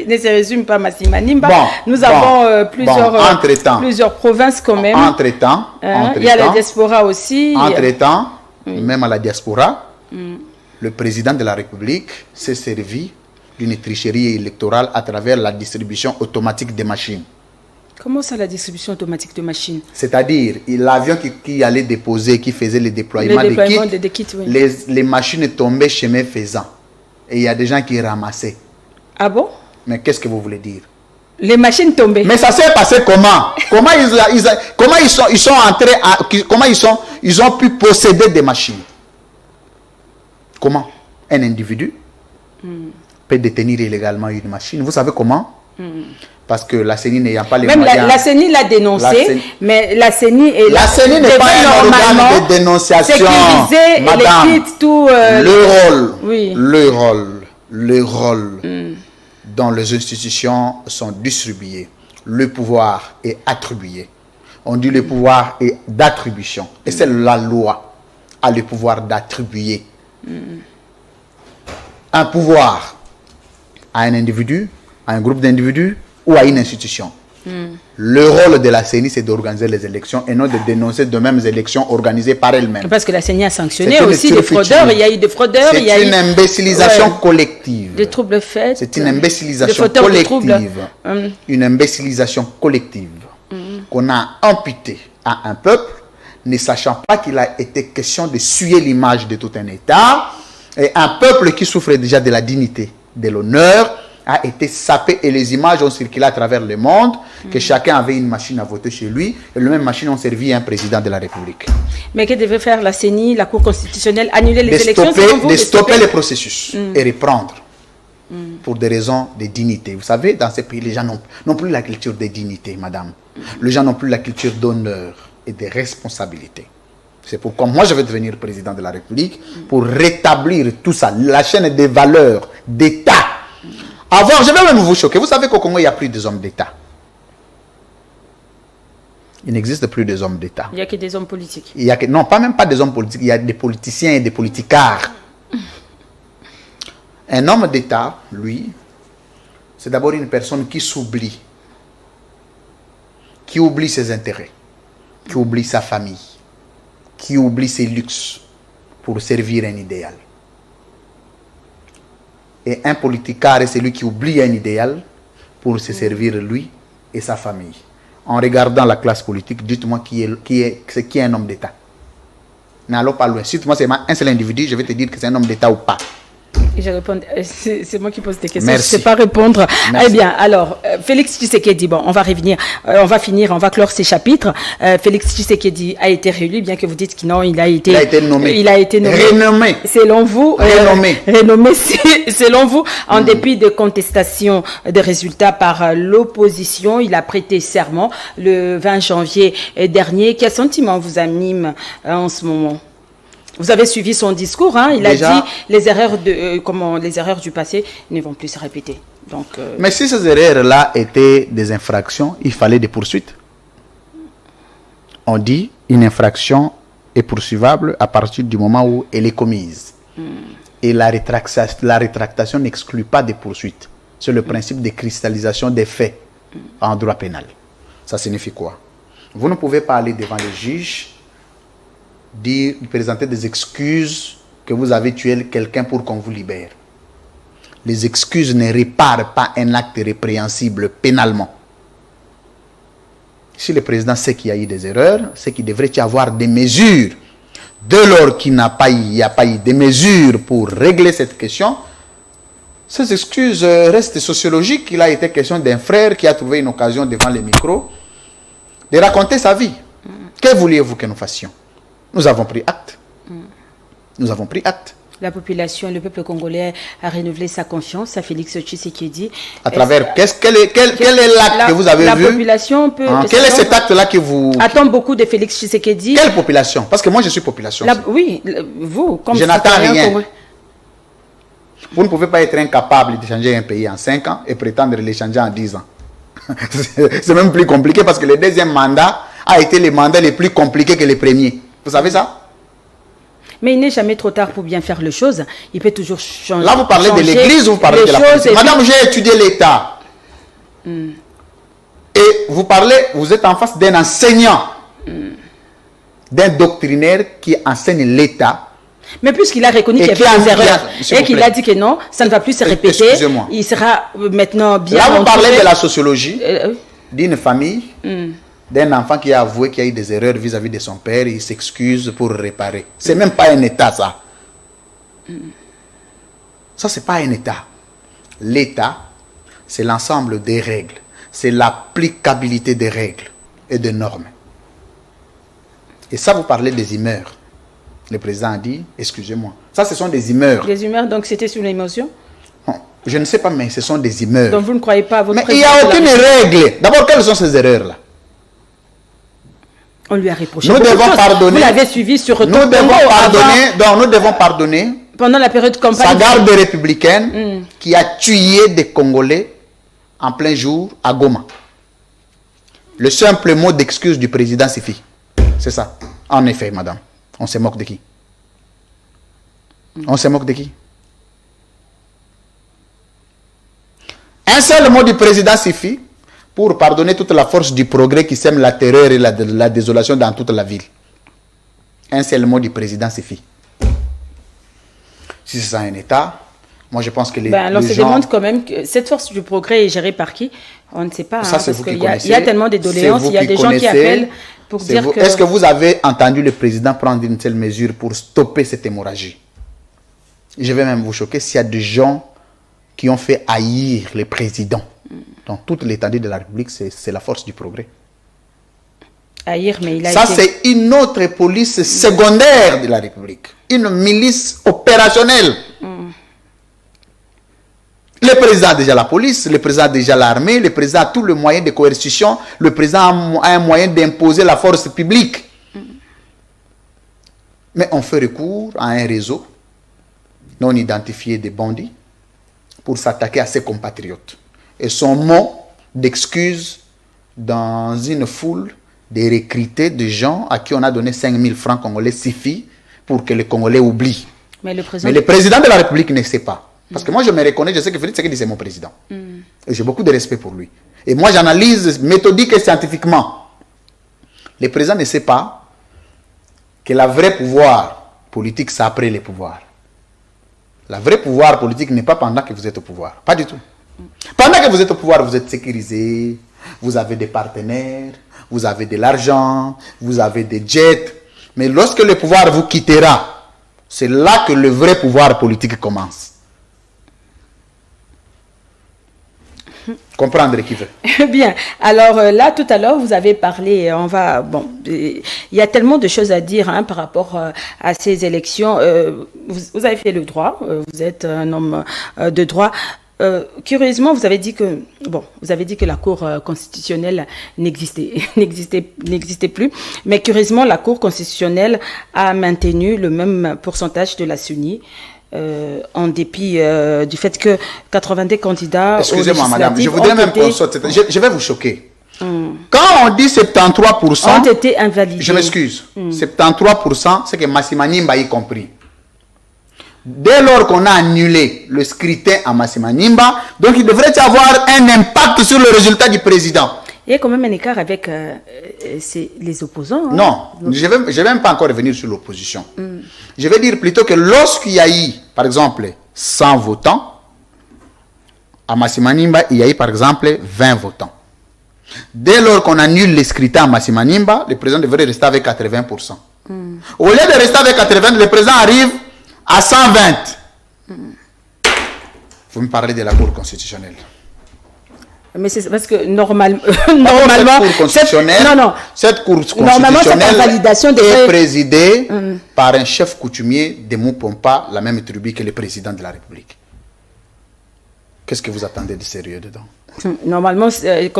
ne se résume pas à Massimanimba. Nous avons plusieurs provinces quand même. Entre-temps, il y a la diaspora aussi. Entre-temps, même à la diaspora, le président de la République s'est servi d'une tricherie électorale à travers la distribution automatique des machines. Comment ça, la distribution automatique de machines? C'est-à-dire, l'avion qui allait déposer, qui faisait le déploiement des kits, oui. Les machines tombaient chemin faisant. Et il y a des gens qui ramassaient. Ah bon? Mais qu'est-ce que vous voulez dire? Les machines tombaient. Mais ça s'est passé comment? Comment ils sont entrés comment ils ont pu posséder des machines? Comment? Un individu peut détenir illégalement une machine. Vous savez comment? Parce que la CENI n'ayant pas les moyens... Même la CENI l'a dénoncé, mais la CENI est là. La CENI n'est pas un organe de dénonciation. Madame, les kits, tout... le rôle dont les institutions sont distribuées, le pouvoir est attribué. On dit le pouvoir est d'attribution. Et c'est la loi a le pouvoir d'attribuer un pouvoir à un individu, à un groupe d'individus ou à une institution. Le rôle de la CENI, c'est d'organiser les élections et non de dénoncer de mêmes élections organisées par elle-même. Parce que la CENI a sanctionné aussi des fraudeurs. Il y a eu des fraudeurs. C'est une imbécilisation collective. Des troubles faits. C'est une imbécilisation collective. Une imbécilisation collective qu'on a amputée à un peuple, ne sachant pas qu'il a été question de suyer l'image de tout un État. Et un peuple qui souffre déjà de la dignité, de l'honneur, a été sapé et les images ont circulé à travers le monde, que chacun avait une machine à voter chez lui et les mêmes machines ont servi à un président de la République. Mais que devait faire la CENI, la Cour constitutionnelle, annuler les élections de stopper les processus et reprendre pour des raisons de dignité. Vous savez, dans ces pays, les gens n'ont plus la culture de dignité, madame. Les gens n'ont plus la culture d'honneur et de responsabilité. C'est pourquoi moi je vais devenir président de la République pour rétablir tout ça, la chaîne des valeurs d'État. Avant, je vais même vous choquer. Vous savez qu'au Congo, il n'y a plus des hommes d'État. Il n'existe plus des hommes d'État. Il n'y a que des hommes politiques. Non, même pas des hommes politiques. Il y a des politiciens et des politicards. Un homme d'État, lui, c'est d'abord une personne qui s'oublie. Qui oublie ses intérêts. Qui oublie sa famille. Qui oublie ses luxes pour servir un idéal. Et un politicard est celui qui oublie un idéal pour se servir lui et sa famille. En regardant la classe politique, dites-moi qui est un homme d'État. N'allons pas loin. Cite-moi seulement un seul individu, je vais te dire que c'est un homme d'État ou pas. Et je réponds, c'est moi qui pose des questions. Merci. Je ne sais pas répondre. Merci. Eh bien, alors, Félix Tshisekedi, bon, on va revenir, on va clore ces chapitres. Félix Tshisekedi a été réélu, bien que vous dites que non, il a été nommé. Il a été nommé. Renommé. Selon vous, renommé, selon vous, en dépit de contestations des résultats par l'opposition, il a prêté serment le 20 janvier dernier. Quel sentiment vous anime en ce moment? Vous avez suivi son discours, hein? Il a dit les erreurs les erreurs du passé ne vont plus se répéter. Donc, mais si ces erreurs-là étaient des infractions, il fallait des poursuites. On dit une infraction est poursuivable à partir du moment où elle est commise. Et la rétractation n'exclut pas des poursuites. C'est le principe de cristallisation des faits en droit pénal. Ça signifie quoi? Vous ne pouvez pas aller devant les juges présenter des excuses que vous avez tué quelqu'un pour qu'on vous libère. Les excuses ne réparent pas un acte répréhensible pénalement. si le président sait qu'il y a eu des erreurs, c'est qu'il devrait y avoir des mesures. Dès lors qu'il n'y a pas eu des mesures pour régler cette question, ces excuses restent sociologiques. Il a été question d'un frère qui a trouvé une occasion devant les micros de raconter sa vie. Que vouliez-vous que nous fassions? Nous avons pris acte. Nous avons pris acte. La population, le peuple congolais a renouvelé sa confiance à Félix Tshisekedi. À travers, quel est l'acte que vous avez vu? La population peut... Quel est cet acte-là que vous... Attend beaucoup de Félix Tshisekedi. Quelle population? Parce que moi, je suis population. Oui, vous, comme je n'attends rien. Vous ne pouvez pas être incapable de changer un pays en 5 ans et prétendre les changer en 10 ans. C'est même plus compliqué parce que le deuxième mandat a été le mandat le plus compliqué que le premier. Vous savez ça? Mais il n'est jamais trop tard pour bien faire les choses. Il peut toujours changer. Là, vous parlez de l'église ou vous parlez de la politique? Madame, j'ai étudié l'État. Et vous parlez, vous êtes en face d'un enseignant, d'un doctrinaire qui enseigne l'État. Mais puisqu'il a reconnu qu'il y avait des erreurs et qu'il a dit que non, ça ne va plus se répéter, il sera maintenant bien... Là, vous parlez de la sociologie d'une famille, d'un enfant qui a avoué qu'il y a eu des erreurs vis-à-vis de son père, il s'excuse pour réparer. C'est même pas un État, ça. Ça, c'est pas un État. L'État, c'est l'ensemble des règles. C'est l'applicabilité des règles et des normes. Et ça, vous parlez des humeurs. Le président a dit, excusez-moi. Ça, ce sont des humeurs. Des humeurs, donc c'était sous l'émotion? Je ne sais pas, mais ce sont des humeurs. Donc vous ne croyez pas à votre président? Mais il n'y a aucune règle. D'abord, quelles sont ces erreurs-là? On lui a reproché. Nous devons pardonner. Vous l'avez suivi sur Nous devons pardonner. Donc nous devons pardonner. Pendant la période de campagne. Sa garde républicaine qui a tué des Congolais en plein jour à Goma. Le simple mot d'excuse du président suffit. C'est ça. En effet, madame. On se moque de qui? On se moque de qui? Un seul mot du président suffit pour pardonner toute la force du progrès qui sème la terreur et la désolation dans toute la ville. Un seul mot du président suffit. Si c'est ça un État, moi je pense que les alors les se gens... demande quand même que cette force du progrès est gérée par qui? On ne sait pas. Ça, c'est vous qui connaissez. Il y a tellement de doléances, il y a des gens qui appellent pour dire que... Est-ce que vous avez entendu le président prendre une telle mesure pour stopper cette hémorragie? Je vais même vous choquer s'il y a des gens qui ont fait haïr le président. Dans toute l'étendue de la République, c'est la force du progrès. Haïr, mais il a ça, c'est une autre police secondaire de la République. Une milice opérationnelle. Le président a déjà la police, le président a déjà l'armée, le président a tous les moyens de coercition, le président a un moyen d'imposer la force publique. Mais on fait recours à un réseau non identifié de bandits pour s'attaquer à ses compatriotes. Et son mot d'excuse dans une foule de recruter des gens à qui on a donné 5 000 francs congolais suffit pour que les Congolais oublient. Mais le président de la République ne sait pas. Parce que moi, je me reconnais, je sais que Félix Tshisekedi, c'est mon président. Et j'ai beaucoup de respect pour lui. Et moi, j'analyse méthodique et scientifiquement. Le président ne sait pas que la vraie pouvoir politique, c'est après le pouvoir. La vraie pouvoir politique n'est pas pendant que vous êtes au pouvoir. Pas du tout. Pendant que vous êtes au pouvoir, vous êtes sécurisé, vous avez des partenaires, vous avez de l'argent, vous avez des jets. Mais lorsque le pouvoir vous quittera, c'est là que le vrai pouvoir politique commence. Comprendre qui veut. Bien. Alors là, tout à l'heure, vous avez parlé, il y a tellement de choses à dire par rapport à ces élections. Vous avez fait le droit, vous êtes un homme de droit. Curieusement, vous avez dit que la Cour constitutionnelle n'existait plus. Mais curieusement, la Cour constitutionnelle a maintenu le même pourcentage de la CENI. En dépit du fait que 82 candidats... Excusez-moi, madame, je voudrais même qu'on sorte... Je vais vous choquer. Quand on dit 73%... ont été invalidés. Je m'excuse. 73%, c'est que Massimanimba y compris. Dès lors qu'on a annulé le scrutin à Massimanimba, donc il devrait y avoir un impact sur le résultat du président. Il y a quand même un écart avec les opposants. Hein? Non, je vais même pas encore revenir sur l'opposition. Je vais dire plutôt que lorsqu'il y a eu, par exemple, 100 votants, à Massimanimba, il y a eu, par exemple, 20 votants. Dès lors qu'on annule les scrutins à Massimanimba, le président devrait rester avec 80%. Au lieu de rester avec 80%, le président arrive à 120. Vous me parlez de la Cour constitutionnelle. Mais c'est parce que normalement, cette Cour constitutionnelle, cette Cour constitutionnelle est présidée par un chef coutumier de Moupompa, la même tribu que le président de la République. Qu'est-ce que vous attendez de sérieux dedans? Normalement, cette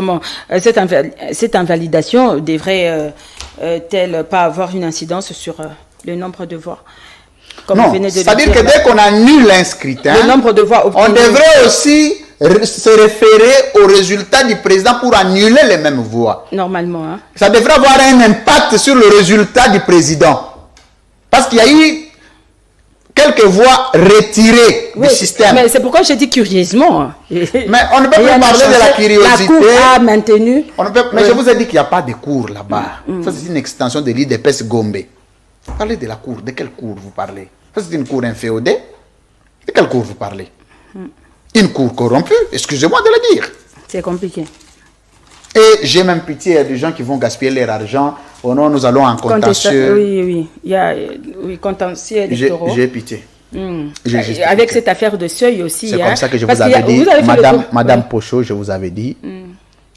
invalidation devrait-elle pas avoir une incidence sur le nombre de voix? Non, c'est-à-dire que dès qu'on annule un scrutin, le nombre de voix on devrait aussi se référer au résultat du président pour annuler les mêmes voix. Normalement. Hein? Ça devrait avoir un impact sur le résultat du président. Parce qu'il y a eu quelques voix retirées du système. Mais c'est pourquoi j'ai dit curieusement. Mais on ne peut pas parler de la curiosité. La Cour a maintenu. Mais je vous ai dit qu'il n'y a pas de cour là-bas. Ça, c'est une extension de l'IDPS Gombe. Vous parlez de la cour. De quelle cour vous parlez? Ça, c'est une cour inféodée. De quelle cour vous parlez? Une cour corrompue, excusez-moi de le dire. C'est compliqué. Et j'ai même pitié, il y a des gens qui vont gaspiller leur argent. Oh non, nous allons en contentieux. Oui. Il y a contentieux électoraux. J'ai pitié. Avec cette affaire de seuil aussi. C'est comme ça que je vous avais dit, Madame Pochot, je vous avais dit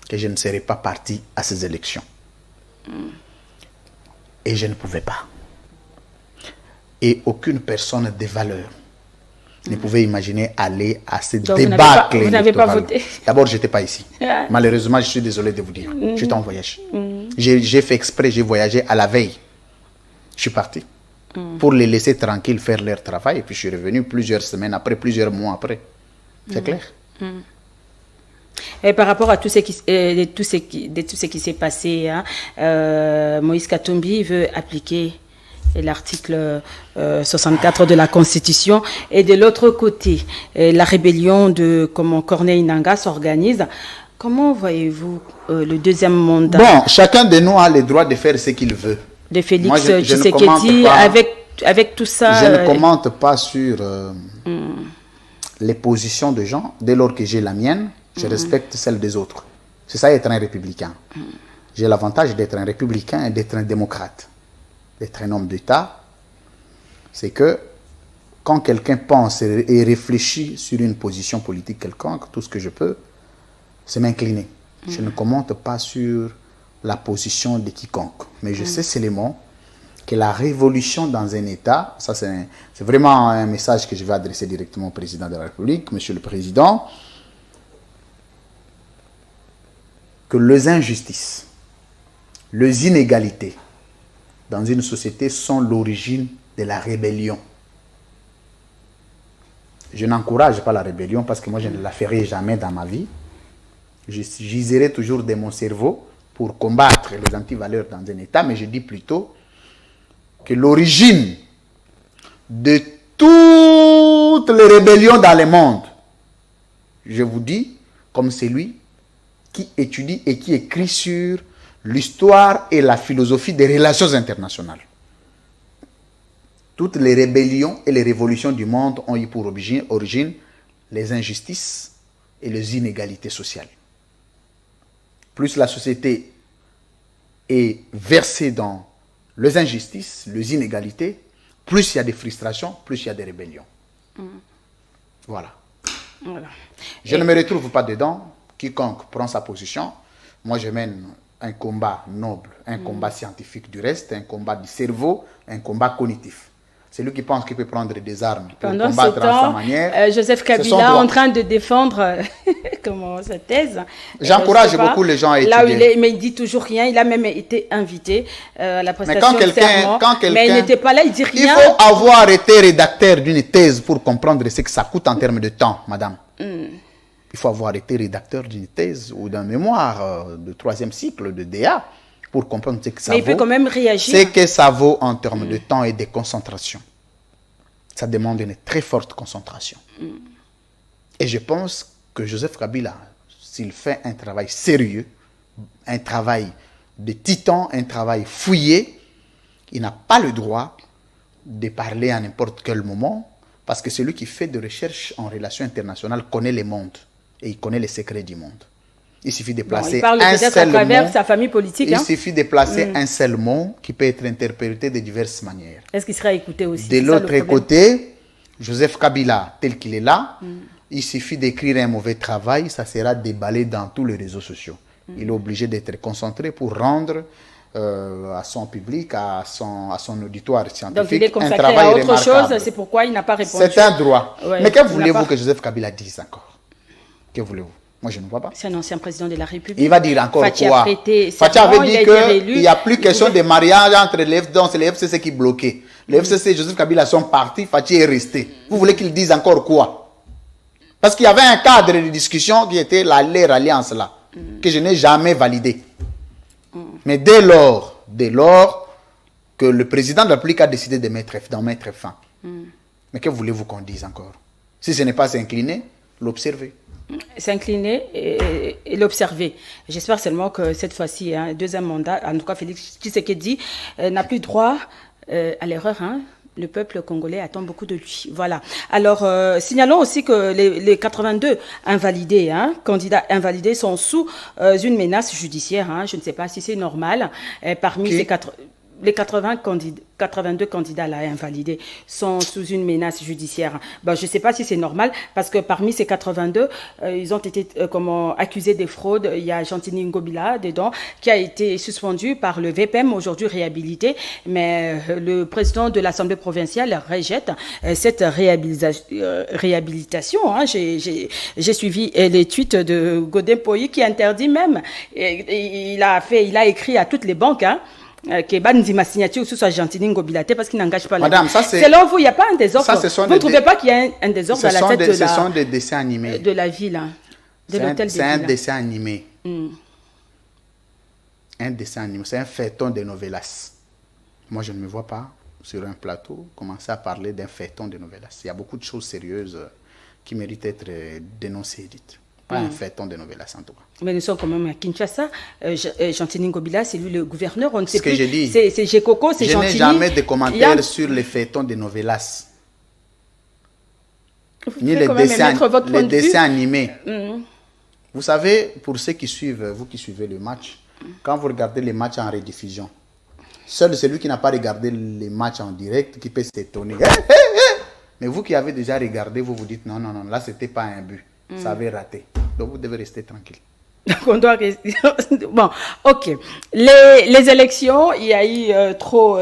que je ne serais pas parti à ces élections. Et je ne pouvais pas. Et aucune personne de valeur ne pouvait imaginer aller à ce débâcle. Vous n'avez pas voté? D'abord, je n'étais pas ici. Malheureusement, je suis désolé de vous dire. J'étais en voyage. J'ai fait exprès, j'ai voyagé à la veille. Je suis parti pour les laisser tranquilles faire leur travail. Et puis, je suis revenu plusieurs semaines après, plusieurs mois après. C'est clair? Et par rapport à tout ce qui s'est passé, hein, Moïse Katumbi veut appliquer l'article 64 de la Constitution, et de l'autre côté, la rébellion de Corneille Nangaa s'organise. Comment voyez-vous le deuxième mandat? Bon, chacun de nous a le droit de faire ce qu'il veut. De Félix Tshisekedi, avec tout ça... Je ne commente pas sur les positions de gens. Dès lors que j'ai la mienne, je respecte celle des autres. C'est ça être un républicain. J'ai l'avantage d'être un républicain et d'être un démocrate. D'être un homme d'État, c'est que quand quelqu'un pense et réfléchit sur une position politique quelconque, tout ce que je peux, c'est m'incliner. Je ne commente pas sur la position de quiconque. Mais je sais seulement que la révolution dans un État, ça c'est vraiment un message que je vais adresser directement au président de la République, Monsieur le Président, que les injustices, les inégalités, dans une société sont l'origine de la rébellion. Je n'encourage pas la rébellion parce que moi je ne la ferai jamais dans ma vie. J'userai toujours de mon cerveau pour combattre les antivaleurs dans un État, mais je dis plutôt que l'origine de toutes les rébellions dans le monde, je vous dis, comme celui qui étudie et qui écrit sur l'histoire et la philosophie des relations internationales. Toutes les rébellions et les révolutions du monde ont eu pour origine les injustices et les inégalités sociales. Plus la société est versée dans les injustices, les inégalités, plus il y a des frustrations, plus il y a des rébellions. Voilà. Je ne me retrouve pas dedans. Quiconque prend sa position, moi je mène un combat noble, un combat scientifique du reste, un combat du cerveau, un combat cognitif. C'est lui qui pense qu'il peut prendre des armes pour combattre à sa manière. Joseph Kabila en train de défendre sa thèse. J'encourage beaucoup les gens à étudier. Là où il est, mais il dit toujours rien. Il a même été invité à la prestation de serment. Mais il n'était pas là, il dit rien. Il faut avoir été rédacteur d'une thèse pour comprendre ce que ça coûte en termes de temps, madame. Il faut avoir été rédacteur d'une thèse ou d'un mémoire de 3e cycle de DA pour comprendre ce que ça vaut. Mais il peut quand même réagir. Ce que ça vaut en termes de temps et de concentration. Ça demande une très forte concentration. Et je pense que Joseph Kabila, s'il fait un travail sérieux, un travail de titan, un travail fouillé, il n'a pas le droit de parler à n'importe quel moment, parce que celui qui fait des recherches en relations internationales connaît le monde et il connaît les secrets du monde. Il suffit de Bon, placer il parle un peut-être à seul travers mot. sa famille politique. Il Hein? suffit de placer un seul mot qui peut être interprété de diverses manières. Est-ce qu'il sera écouté aussi? De l'autre côté, Joseph Kabila, tel qu'il est là, il suffit d'écrire un mauvais travail, ça sera déballé dans tous les réseaux sociaux. Il est obligé d'être concentré pour rendre à son public, à son auditoire scientifique, donc il est un consacré travail à autre remarquable. chose, c'est pourquoi il n'a pas répondu. C'est un droit. Ouais, mais que il n'a voulez-vous pas- que Joseph Kabila dise encore? Que voulez-vous? Moi, je ne vois pas. C'est un ancien président de la République. Il va dire encore Fathi quoi? a prêté Fathi serment, avait il a dit été réélu. qu'il n'y a plus Il question pouvait- de mariage entre les FCC, donc c'est les FCC qui bloquaient. Les FCC et Joseph Kabila sont partis, Fathi est resté. Vous voulez qu'il dise encore quoi? Parce qu'il y avait un cadre de discussion qui était leur alliance là, que je n'ai jamais validé. Mais dès lors que le président de la République a décidé d'en mettre fin, mais que voulez-vous qu'on dise encore? Si ce n'est pas s'incliner, l'observer. S'incliner et l'observer. J'espère seulement que cette fois-ci, un deuxième mandat, en tout cas Félix Tshisekedi n'a plus droit à l'erreur. Hein. Le peuple congolais attend beaucoup de lui. Voilà. Alors, signalons aussi que les 82 invalidés, candidats invalidés, sont sous une menace judiciaire. Hein. Je ne sais pas si c'est normal. Parmi ces les 82 candidats là invalidés sont sous une menace judiciaire. Ben, je ne sais pas si c'est normal parce que parmi ces 82, ils ont été accusés de fraude. Il y a Gentini Ngobila dedans qui a été suspendu par le VPM, aujourd'hui réhabilité. Mais le président de l'Assemblée provinciale rejette cette réhabilitation. Hein. J'ai suivi les tweets de Godin Poyi qui interdit même. Il a écrit à toutes les banques. Hein, que ma signature soit Gentini Ngobilate parce qu'il n'engage pas Madame, la vie. Selon vous, il n'y a pas un désordre. Vous ne trouvez pas qu'il y a un désordre à la tête ce sont des dessins animés. De la ville, hein, de l'hôtel de ville. C'est un dessin animé. Un dessin animé, c'est un feuilleton de novelas. Moi, je ne me vois pas sur un plateau commencer à parler d'un feuilleton de novelas. Il y a beaucoup de choses sérieuses qui méritent d'être dénoncées et dites. Pas un feuilleton de novelas en tout cas. Mais nous sommes quand même à Kinshasa. Gentini Ngobila, c'est lui le gouverneur. On ne sait ce que plus. j'ai dit. C'est Gekoko, c'est Gentini. Je n'ai jamais de commentaires sur les feuilletons de novelas. Ni les dessins animés. Vous savez, pour ceux qui suivent, vous qui suivez le match, quand vous regardez les matchs en rediffusion, seul celui qui n'a pas regardé les matchs en direct qui peut s'étonner. Mais vous qui avez déjà regardé, vous vous dites non, là c'était pas un but. Ça avait raté. Donc vous devez rester tranquille. Donc on doit rester... Bon, ok. Les élections, il y a eu trop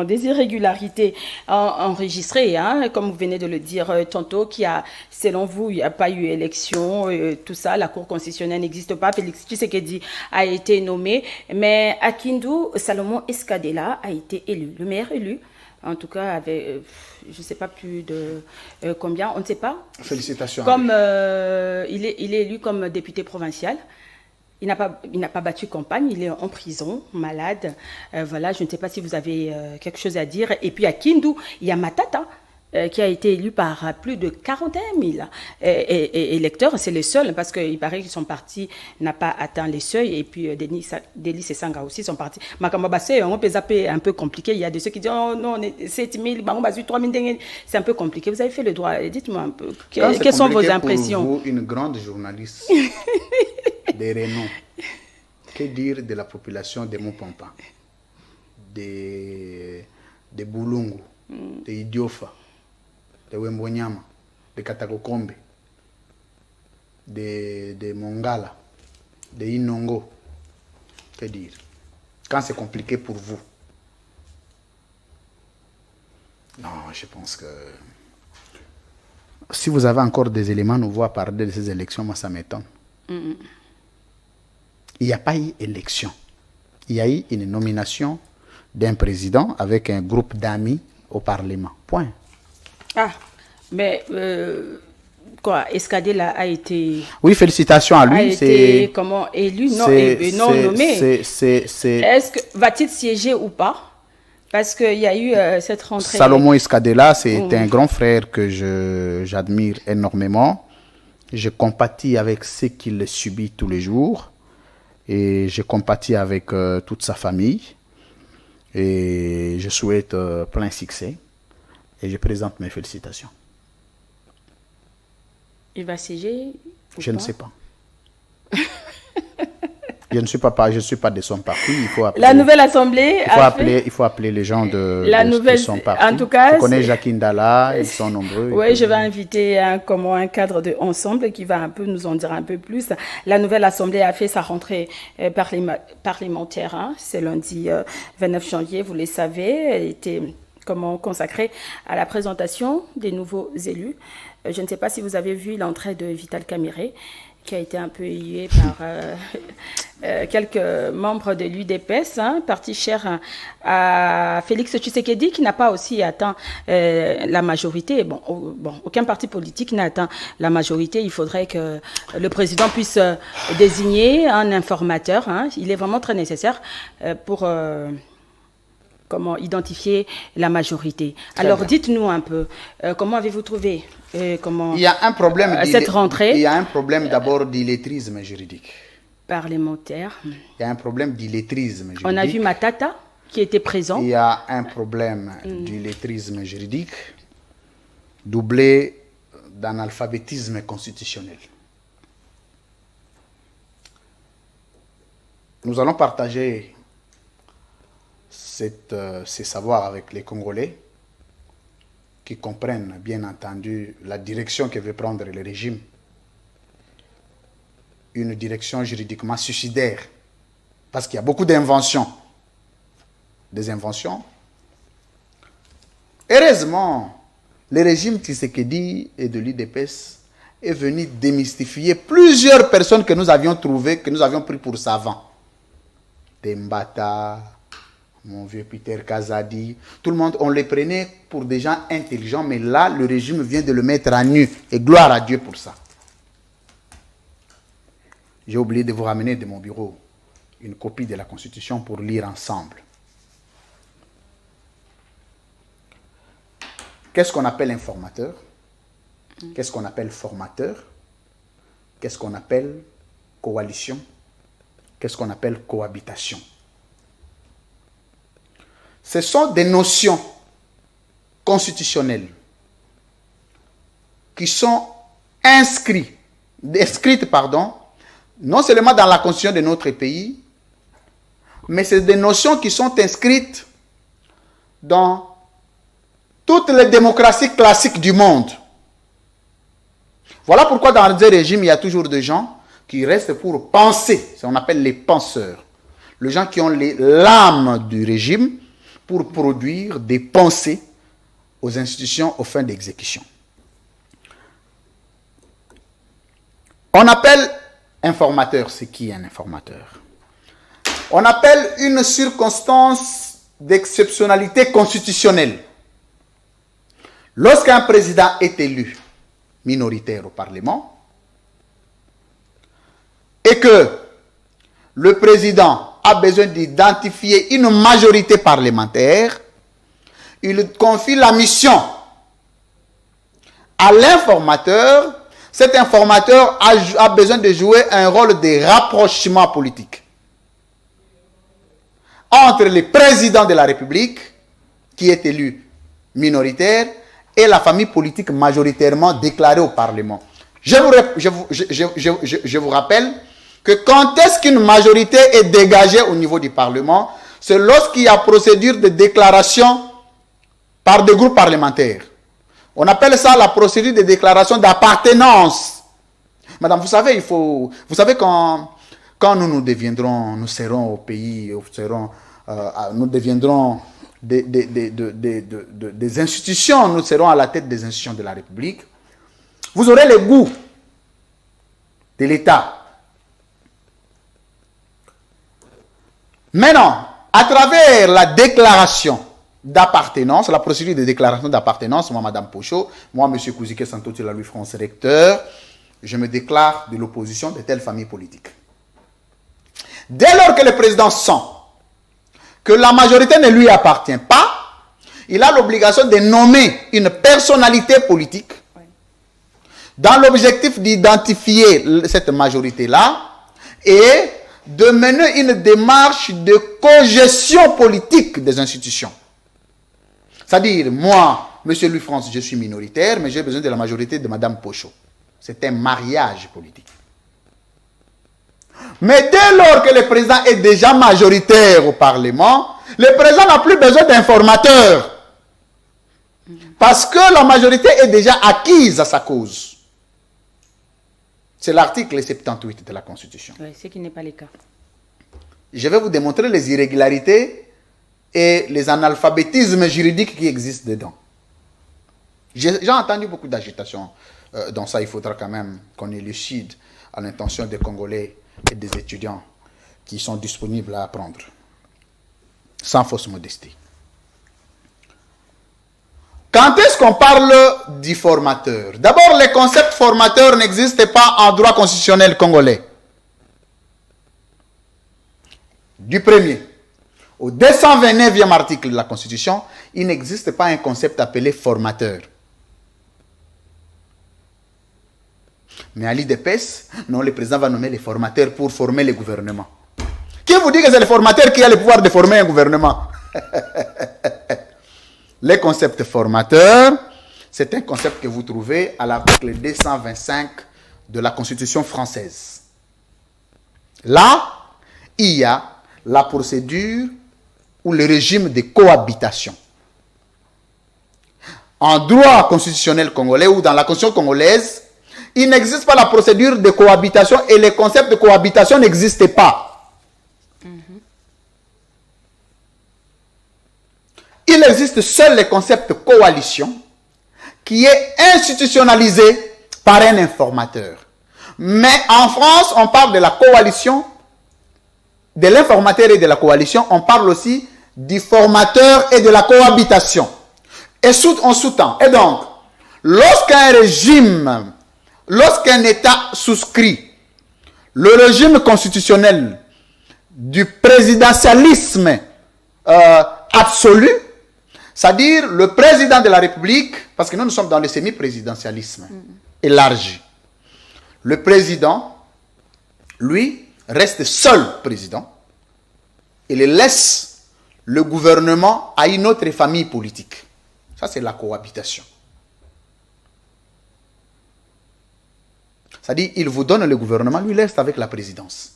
des irrégularités enregistrées, hein, comme vous venez de le dire tantôt, qui a, selon vous, il n'y a pas eu élection, tout ça, la Cour constitutionnelle n'existe pas. Félix Tshisekedi a été nommé, mais à Kindu, Salomon Escadela a été élu, le meilleur élu. En tout cas, avec, je ne sais pas plus de combien, on ne sait pas. Félicitations. Comme il est élu comme député provincial. Il n'a pas battu campagne, il est en prison, malade. Voilà, je ne sais pas si vous avez quelque chose à dire. Et puis à Kindu, il y a Matata qui a été élu par plus de 41 000 électeurs. C'est le seul, parce qu'il paraît que son parti n'a pas atteint les seuils. Et puis Delis et Sanga aussi sont partis. Makamabase, on peut zapper un peu compliqué. Il y a de ceux qui disent oh non, on est 7 000, 3 000, c'est un peu compliqué. Vous avez fait le droit. Dites-moi un peu, quelles sont vos impressions? Pour vous, une grande journaliste de renom, que dire de la population de Mopampa, de Boulungu, de Idiofa, de Wembonyama, de Katakokombe, de Mongala, de Inongo. Que dire? Quand c'est compliqué pour vous. Non, je pense que... Si vous avez encore des éléments nouveaux à parler de ces élections, moi ça m'étonne. Il n'y a pas eu élection. Il y a eu une nomination d'un président avec un groupe d'amis au Parlement. Point. Ah, mais quoi, Escadela a été... Oui, félicitations à lui. A été comment élu, non nommé. Est-ce que va-t-il siéger ou pas? Parce qu'il y a eu cette rentrée... Salomon Escadela, c'est un grand frère que j'admire énormément. Je compatis avec ce qu'il subit tous les jours. Et je compatis avec toute sa famille. Et je souhaite plein succès. Et je présente mes félicitations. Il va siéger? Je ne sais pas. Je ne suis pas de son parti. Il faut appeler, la nouvelle assemblée il faut appeler les gens de son parti. En tout cas, je connais Jacqueline Dalla, ils sont nombreux. Oui, je vais inviter un cadre de Ensemble qui va un peu nous en dire un peu plus. La nouvelle assemblée a fait sa rentrée parlementaire. Hein. C'est lundi 29 janvier, vous le savez. Elle était consacrée à la présentation des nouveaux élus. Je ne sais pas si vous avez vu l'entrée de Vital Kamerhe, qui a été un peu hué par quelques membres de l'UDPS, hein, parti cher à Félix Tshisekedi, qui n'a pas aussi atteint la majorité. Bon, aucun parti politique n'a atteint la majorité. Il faudrait que le président puisse désigner un informateur. Hein. Il est vraiment très nécessaire pour identifier la majorité. Alors, dites-nous un peu, comment avez-vous trouvé il y a un problème cette rentrée? Il y a un problème d'abord d'illettrisme juridique. Parlementaire. Il y a un problème d'illettrisme juridique. On a vu Matata qui était présent. Il y a un problème d'illettrisme juridique doublé d'analphabétisme constitutionnel. Nous allons partager ces savoirs avec les Congolais qui comprennent bien entendu la direction que veut prendre le régime. Une direction juridiquement suicidaire. Parce qu'il y a beaucoup d'inventions. Des inventions. Heureusement, le régime Tshisekedi et de l'UDPS est venu démystifier plusieurs personnes que nous avions trouvées, que nous avions pris pour savants. Tembata, mon vieux Peter Kazadi, tout le monde, on les prenait pour des gens intelligents, mais là, le régime vient de le mettre à nu. Et gloire à Dieu pour ça. J'ai oublié de vous ramener de mon bureau une copie de la Constitution pour lire ensemble. Qu'est-ce qu'on appelle informateur? Qu'est-ce qu'on appelle formateur? Qu'est-ce qu'on appelle coalition? Qu'est-ce qu'on appelle cohabitation? Ce sont des notions constitutionnelles qui sont inscrites, non seulement dans la constitution de notre pays, mais c'est des notions qui sont inscrites dans toutes les démocraties classiques du monde. Voilà pourquoi dans des régimes, il y a toujours des gens qui restent pour penser. On appelle les penseurs. Les gens qui ont l'âme du régime pour produire des pensées aux institutions aux fins d'exécution. On appelle informateur, c'est qui un informateur? On appelle une circonstance d'exceptionnalité constitutionnelle. Lorsqu'un président est élu minoritaire au Parlement et que le président a besoin d'identifier une majorité parlementaire, il confie la mission à l'informateur. Cet informateur a besoin de jouer un rôle de rapprochement politique entre le président de la République, qui est élu minoritaire, et la famille politique majoritairement déclarée au Parlement. Je vous rappelle que quand est-ce qu'une majorité est dégagée au niveau du Parlement, c'est lorsqu'il y a procédure de déclaration par des groupes parlementaires. On appelle ça la procédure de déclaration d'appartenance. Madame, vous savez, quand nous serons au pays, nous deviendrons des institutions, nous serons à la tête des institutions de la République, vous aurez le goût de l'État. Maintenant, à travers la déclaration d'appartenance, la procédure de déclaration d'appartenance, moi, Madame Pocho, moi, Monsieur Kouzike Santoti, la Louis-France recteur, je me déclare de l'opposition de telle famille politique. Dès lors que le président sent que la majorité ne lui appartient pas, il a l'obligation de nommer une personnalité politique dans l'objectif d'identifier cette majorité-là et de mener une démarche de cogestion politique des institutions. C'est-à-dire, moi, Monsieur Louis-France, je suis minoritaire, mais j'ai besoin de la majorité de Madame Pocho. C'est un mariage politique. Mais dès lors que le président est déjà majoritaire au Parlement, le président n'a plus besoin d'informateurs. Parce que la majorité est déjà acquise à sa cause. C'est l'article 78 de la Constitution. Oui, ce qui n'est pas le cas. Je vais vous démontrer les irrégularités et les analphabétismes juridiques qui existent dedans. J'ai entendu beaucoup d'agitation dans ça. Il faudra quand même qu'on élucide à l'intention des Congolais et des étudiants qui sont disponibles à apprendre. Sans fausse modestie. Quand est-ce qu'on parle du formateur? D'abord, le concept formateur n'existe pas en droit constitutionnel congolais. Du premier au 229e article de la Constitution, il n'existe pas un concept appelé formateur. Mais à l'IDPS, non, le président va nommer les formateurs pour former le gouvernement. Qui vous dit que c'est le formateur qui a le pouvoir de former un gouvernement? Le concept formateur, c'est un concept que vous trouvez à l'article 225 de la Constitution française. Là, il y a la procédure ou le régime de cohabitation. En droit constitutionnel congolais ou dans la Constitution congolaise, il n'existe pas la procédure de cohabitation et le concept de cohabitation n'existe pas. Il existe seul le concept de coalition qui est institutionnalisé par un informateur. Mais en France, on parle de la coalition, de l'informateur et de la coalition. On parle aussi du formateur et de la cohabitation. Et on sous-tend. Et donc, lorsqu'un régime, lorsqu'un État souscrit le régime constitutionnel du présidentialisme absolu, c'est-à-dire le président de la République, parce que nous sommes dans le semi-présidentialisme élargi. Le président, lui, reste seul président. Il laisse le gouvernement à une autre famille politique. Ça, c'est la cohabitation. C'est-à-dire, il vous donne le gouvernement, lui reste avec la présidence.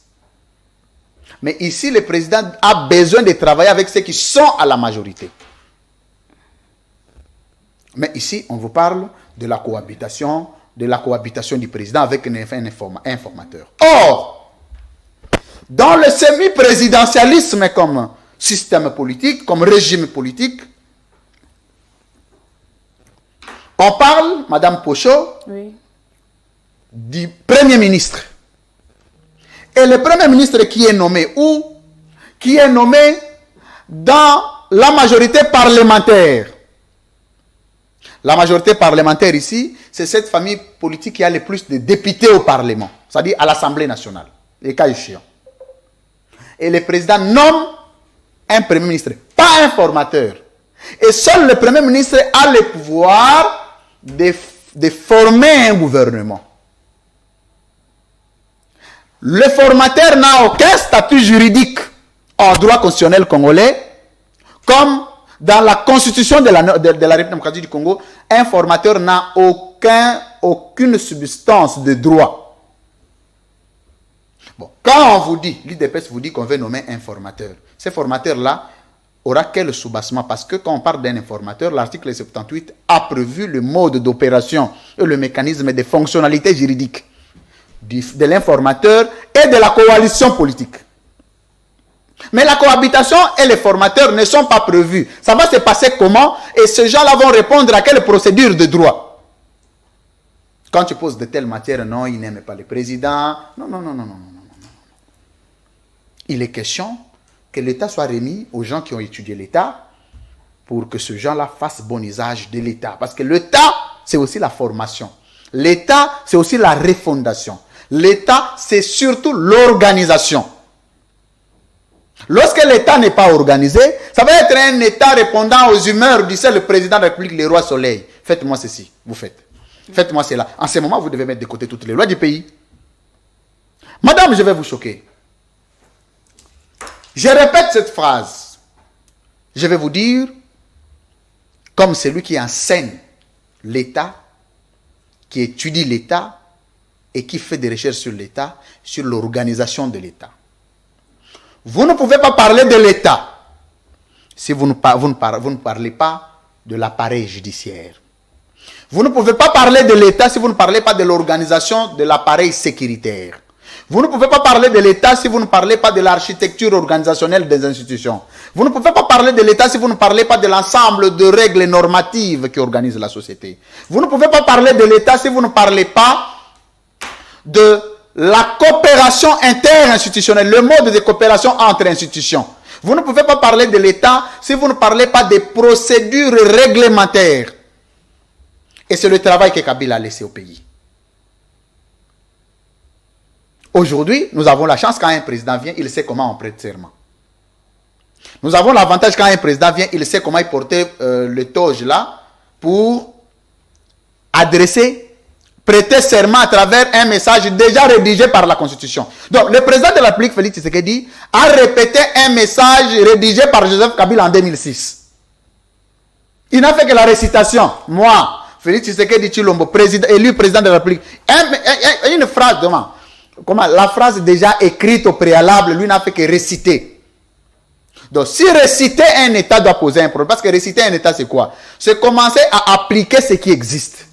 Mais ici, le président a besoin de travailler avec ceux qui sont à la majorité. Mais ici, on vous parle de la cohabitation du président avec un informateur. Or, dans le semi-présidentialisme comme système politique, comme régime politique, on parle, Madame Pochot, oui, du Premier ministre. Et le Premier ministre qui est nommé où? Qui est nommé dans la majorité parlementaire. La majorité parlementaire ici, c'est cette famille politique qui a le plus de députés au Parlement, c'est-à-dire à l'Assemblée nationale, les cas échéants. Et le président nomme un Premier ministre, pas un formateur. Et seul le Premier ministre a le pouvoir de former un gouvernement. Le formateur n'a aucun statut juridique en droit constitutionnel congolais, comme dans la constitution de la République démocratique du Congo, un formateur n'a aucune substance de droit. Bon, quand on vous dit, l'IDPS vous dit qu'on veut nommer un formateur, ce formateur-là aura quel soubassement? Parce que quand on parle d'un informateur, l'article 78 a prévu le mode d'opération et le mécanisme de fonctionnalité juridique de l'informateur et de la coalition politique. Mais la cohabitation et les formateurs ne sont pas prévus. Ça va se passer comment? Et ces gens-là vont répondre à quelle procédure de droit? Quand tu poses de telles matières, non, ils n'aiment pas le président. Non. Il est question que l'État soit remis aux gens qui ont étudié l'État pour que ces gens-là fassent bon usage de l'État. Parce que l'État, c'est aussi la formation. L'État, c'est aussi la refondation. L'État, c'est surtout l'organisation. Lorsque l'État n'est pas organisé, ça va être un État répondant aux humeurs du seul président de la République, le roi Soleil. Faites-moi ceci, vous faites. Faites-moi cela. En ce moment, vous devez mettre de côté toutes les lois du pays. Madame, je vais vous choquer. Je répète cette phrase. Je vais vous dire, comme celui qui enseigne l'État, qui étudie l'État, et qui fait des recherches sur l'État, sur l'organisation de l'État. Vous ne pouvez pas parler de l'État si vous ne parlez pas de l'appareil judiciaire. Vous ne pouvez pas parler de l'État si vous ne parlez pas de l'organisation de l'appareil sécuritaire. Vous ne pouvez pas parler de l'État si vous ne parlez pas de l'architecture organisationnelle des institutions. Vous ne pouvez pas parler de l'État si vous ne parlez pas de l'ensemble de règles normatives qui organisent la société. Vous ne pouvez pas parler de l'État si vous ne parlez pas de la coopération interinstitutionnelle, le mode de coopération entre institutions. Vous ne pouvez pas parler de l'État si vous ne parlez pas des procédures réglementaires. Et c'est le travail que Kabila a laissé au pays. Aujourd'hui, nous avons la chance quand un président vient, il sait comment on prête serment. Nous avons l'avantage quand un président vient, il sait comment il portait le toge là pour prêter serment à travers un message déjà rédigé par la Constitution. Donc, le président de la République, Félix Tshisekedi, a répété un message rédigé par Joseph Kabila en 2006. Il n'a fait que la récitation. Moi, Félix Tshisekedi Tshilombo, élu président de la République. Une phrase, la phrase déjà écrite au préalable, lui n'a fait que réciter. Donc, si réciter un État doit poser un problème, parce que réciter un État, c'est quoi? C'est commencer à appliquer ce qui existe.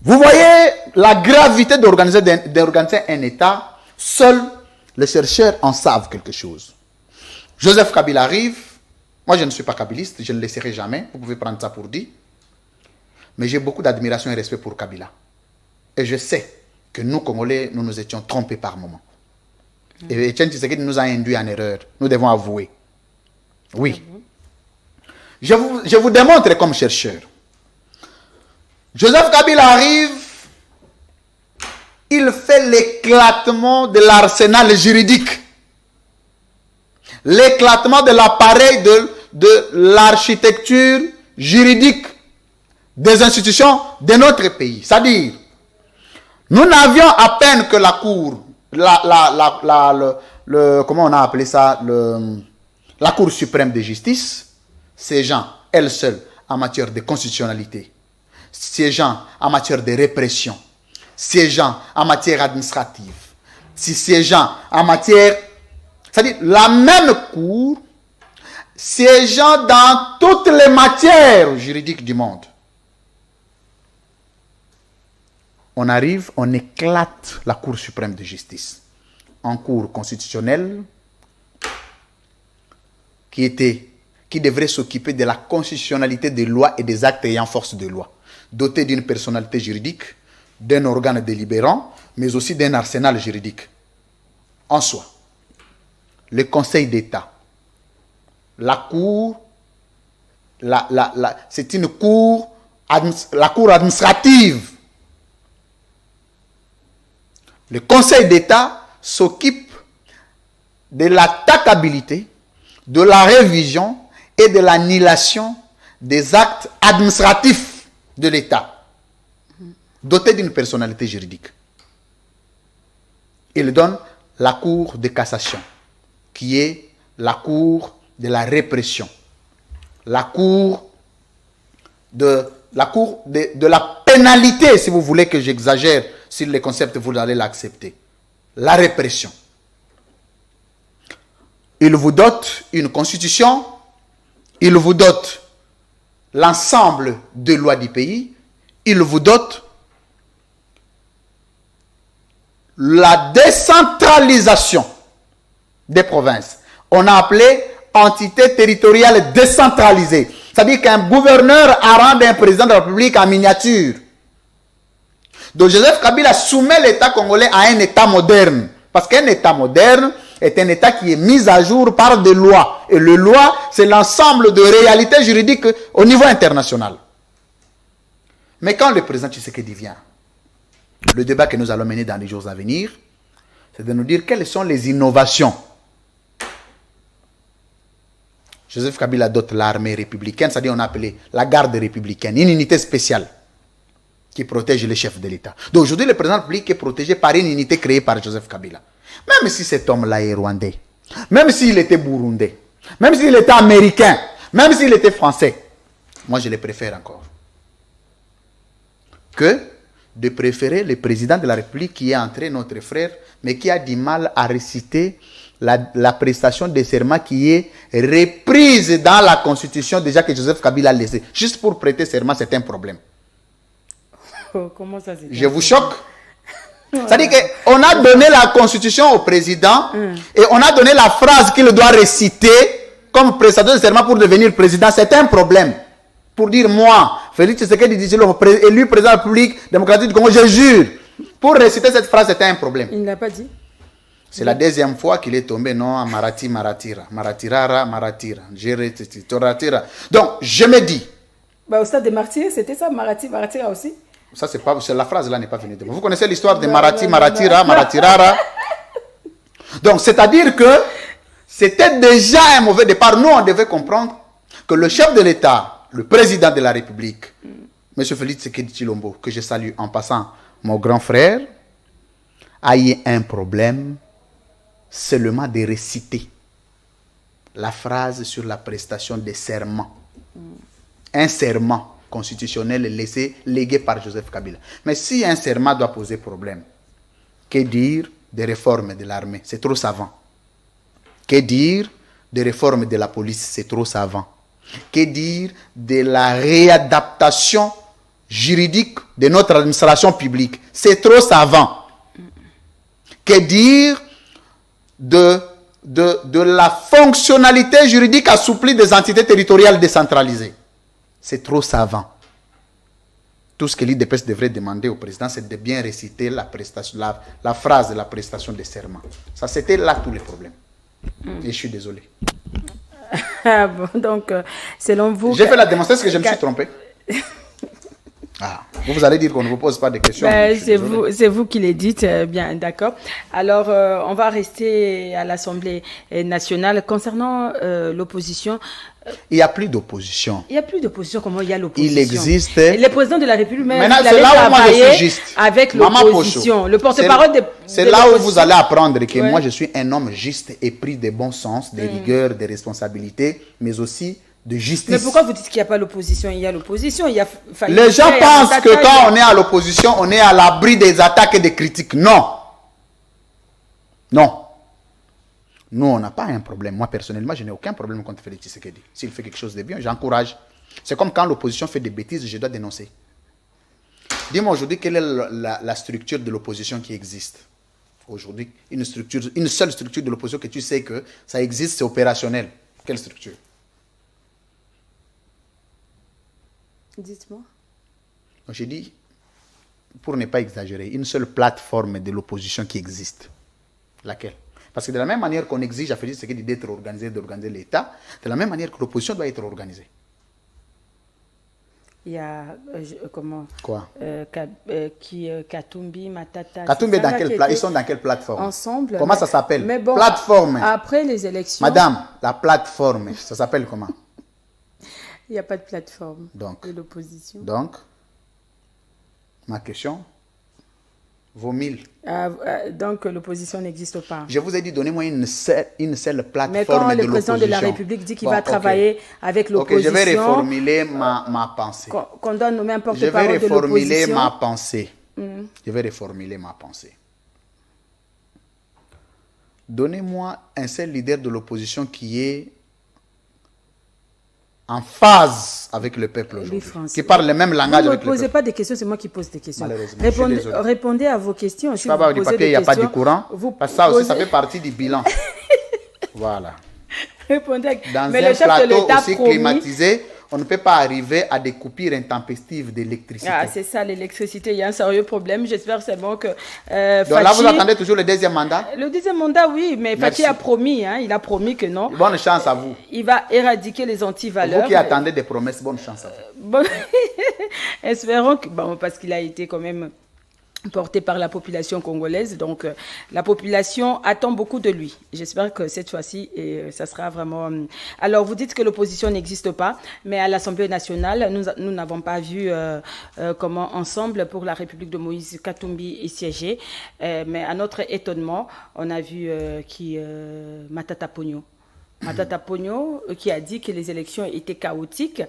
Vous voyez la gravité d'organiser un État. Seuls les chercheurs en savent quelque chose. Joseph Kabila arrive. Moi, je ne suis pas kabiliste, je ne le serai jamais. Vous pouvez prendre ça pour dit. Mais j'ai beaucoup d'admiration et respect pour Kabila. Et je sais que nous, Congolais, nous nous étions trompés par moments. Et Etienne Tshisekedi nous a induit en erreur. Nous devons avouer. Oui. Je vous démontre comme chercheur. Joseph Kabila arrive, il fait l'éclatement de l'arsenal juridique. L'éclatement de l'appareil de l'architecture juridique des institutions de notre pays. C'est-à-dire, nous n'avions à peine que la Cour, comment on a appelé ça, la Cour suprême de justice, siégeant elle seule en matière de constitutionnalité, siégeant en matière de répression, siégeant en matière administrative, siégeant en matière, c'est-à-dire la même Cour, siégeant dans toutes les matières juridiques du monde. On arrive, on éclate la Cour suprême de justice en cour constitutionnelle qui devrait s'occuper de la constitutionnalité des lois et des actes ayant force de loi, doté d'une personnalité juridique, d'un organe délibérant, mais aussi d'un arsenal juridique. En soi, le Conseil d'État, la Cour, c'est une cour, la Cour administrative. Le Conseil d'État s'occupe de l'attaquabilité, de la révision et de l'annulation des actes administratifs de l'État, dotés d'une personnalité juridique. Il donne la Cour de cassation, qui est la Cour de la répression, la Cour de la pénalité, si vous voulez que j'exagère sur les concepts, vous allez l'accepter. La répression. Il vous dote une constitution, il vous dote l'ensemble des lois du pays, il vous dote la décentralisation des provinces. On a appelé entité territoriale décentralisée. C'est-à-dire qu'un gouverneur a rendu un président de la République en miniature. Donc Joseph Kabila soumet l'État congolais à un État moderne. Parce qu'un État moderne est un État qui est mis à jour par des lois. Et les lois, c'est l'ensemble de réalités juridiques au niveau international. Mais quand le président Tshisekedi vient, le débat que nous allons mener dans les jours à venir, c'est de nous dire quelles sont les innovations. Joseph Kabila dote l'armée républicaine, c'est-à-dire on a appelé la garde républicaine, une unité spéciale qui protège les chefs de l'État. Donc aujourd'hui, le président de la République est protégé par une unité créée par Joseph Kabila. Même si cet homme-là est rwandais, même s'il était burundais, même s'il était américain, même s'il était français, moi je le préfère encore. Que de préférer le président de la République qui est entré, notre frère, mais qui a du mal à réciter la prestation de serment qui est reprise dans la Constitution déjà que Joseph Kabila a laissé. Juste pour prêter serment, c'est un problème. Oh, comment ça, je vous choque? C'est-à-dire qu'on a donné la Constitution au président et on a donné la phrase qu'il doit réciter comme prestateur de serment pour devenir président. C'est un problème. Pour dire, moi, Félix Tshisekedi Tshilombo, élu président de la République démocratique du Congo, je jure. Pour réciter cette phrase, c'était un problème. Il ne l'a pas dit. C'est la deuxième fois qu'il est tombé, non, à Marati, Maratira. Maratirara, Maratira. Toratira. Donc, je me dis. Bah, au stade des martyrs, c'était ça, Marati, Maratira aussi. Ça, c'est pas, la phrase-là n'est pas venue de moi. Vous connaissez l'histoire de Marati, Maratira, Maratirara. Donc, c'est-à-dire que c'était déjà un mauvais départ. Nous, on devait comprendre que le chef de l'État, le président de la République, M. Félix Tshisekedi Tshilombo, que je salue en passant, mon grand frère, a eu un problème seulement de réciter la phrase sur la prestation des serments. Un serment constitutionnel légué par Joseph Kabila. Mais si un serment doit poser problème, que dire des réformes de l'armée? C'est trop savant. Que dire des réformes de la police? C'est trop savant. Que dire de la réadaptation juridique de notre administration publique? C'est trop savant. Que dire de la fonctionnalité juridique assouplie des entités territoriales décentralisées? C'est trop savant. Tout ce que l'IDPS devrait demander au président, c'est de bien réciter la phrase de la prestation de serment. Ça, c'était là tous les problèmes. Et je suis désolé. Ah bon, donc, selon vous... J'ai fait la démonstration que je me suis trompé. Ah, vous allez dire qu'on ne vous pose pas de questions. Ben, c'est vous qui les dites, bien, d'accord. Alors, on va rester à l'Assemblée nationale. Concernant l'opposition... Il n'y a plus d'opposition. Il n'y a plus d'opposition. Comment il y a l'opposition? Il existe... Le président de la République, même, maintenant, c'est là où moi je suis juste. Avec l'opposition. Le porte-parole de... C'est là où vous allez apprendre que moi, je suis un homme juste et pris de bon sens, de rigueur, de responsabilité, mais aussi... de justice. Mais pourquoi vous dites qu'il n'y a pas l'opposition? Il y a l'opposition. Les gens pensent que quand on est à l'opposition, on est à l'abri des attaques et des critiques. Non. Non. Nous, on n'a pas un problème. Moi, personnellement, je n'ai aucun problème contre Félix Tshisekedi. S'il fait quelque chose de bien, j'encourage. C'est comme quand l'opposition fait des bêtises, je dois dénoncer. Dis-moi aujourd'hui, quelle est la structure de l'opposition qui existe aujourd'hui? Une seule structure de l'opposition que tu sais que ça existe, c'est opérationnel. Quelle structure? Dites-moi. J'ai dit, pour ne pas exagérer, une seule plateforme de l'opposition qui existe. Laquelle? Parce que de la même manière qu'on exige à Félix Tshisekedi d'être organisé, d'organiser l'État, de la même manière que l'opposition doit être organisée. Il y a, comment? Quoi? Katumbi, Matata... Katumbi, ils sont dans quelle plateforme? Ensemble. Comment ça s'appelle? Bon, plateforme. Après les élections... Madame, la plateforme, ça s'appelle comment? Il n'y a pas de plateforme de l'opposition. Donc, ma question vaut 1000. Donc, l'opposition n'existe pas. Je vous ai dit, donnez-moi une seule plateforme de l'opposition. Mais quand le président de la République dit qu'il va travailler avec l'opposition... Ok, je vais reformuler ma pensée. Qu'on doit nommer un porte-parole de l'opposition... Je vais reformuler ma pensée. Je vais reformuler ma pensée. Donnez-moi un seul leader de l'opposition qui est en phase avec le peuple aujourd'hui, qui parle le même langage avec le peuple. Ne me posez pas des questions, c'est moi qui pose des questions. Malheureusement, répondez à vos questions. Si vous posez du papier, il n'y a pas de courant. Parce que ça aussi, ça fait partie du bilan. Voilà. Répondez. Dans un plateau aussi climatisé, on ne peut pas arriver à des coupures intempestives d'électricité. Ah, c'est ça, l'électricité, il y a un sérieux problème. J'espère seulement que... Donc là, vous attendez toujours le deuxième mandat? Le deuxième mandat, oui, mais Fachi a promis, hein, il a promis que non. Bonne chance à vous. Il va éradiquer les antivaleurs. Vous qui attendez des promesses, bonne chance à vous. Bon, espérons que... Bon, parce qu'il a été quand même... porté par la population congolaise. Donc, la population attend beaucoup de lui. J'espère que cette fois-ci, ça sera vraiment... Alors, vous dites que l'opposition n'existe pas, mais à l'Assemblée nationale, nous n'avons pas vu comment Ensemble pour la République de Moïse Katumbi est siégé. Mais à notre étonnement, on a vu Matata Ponyo. Matata Ponyo qui a dit que les élections étaient chaotiques.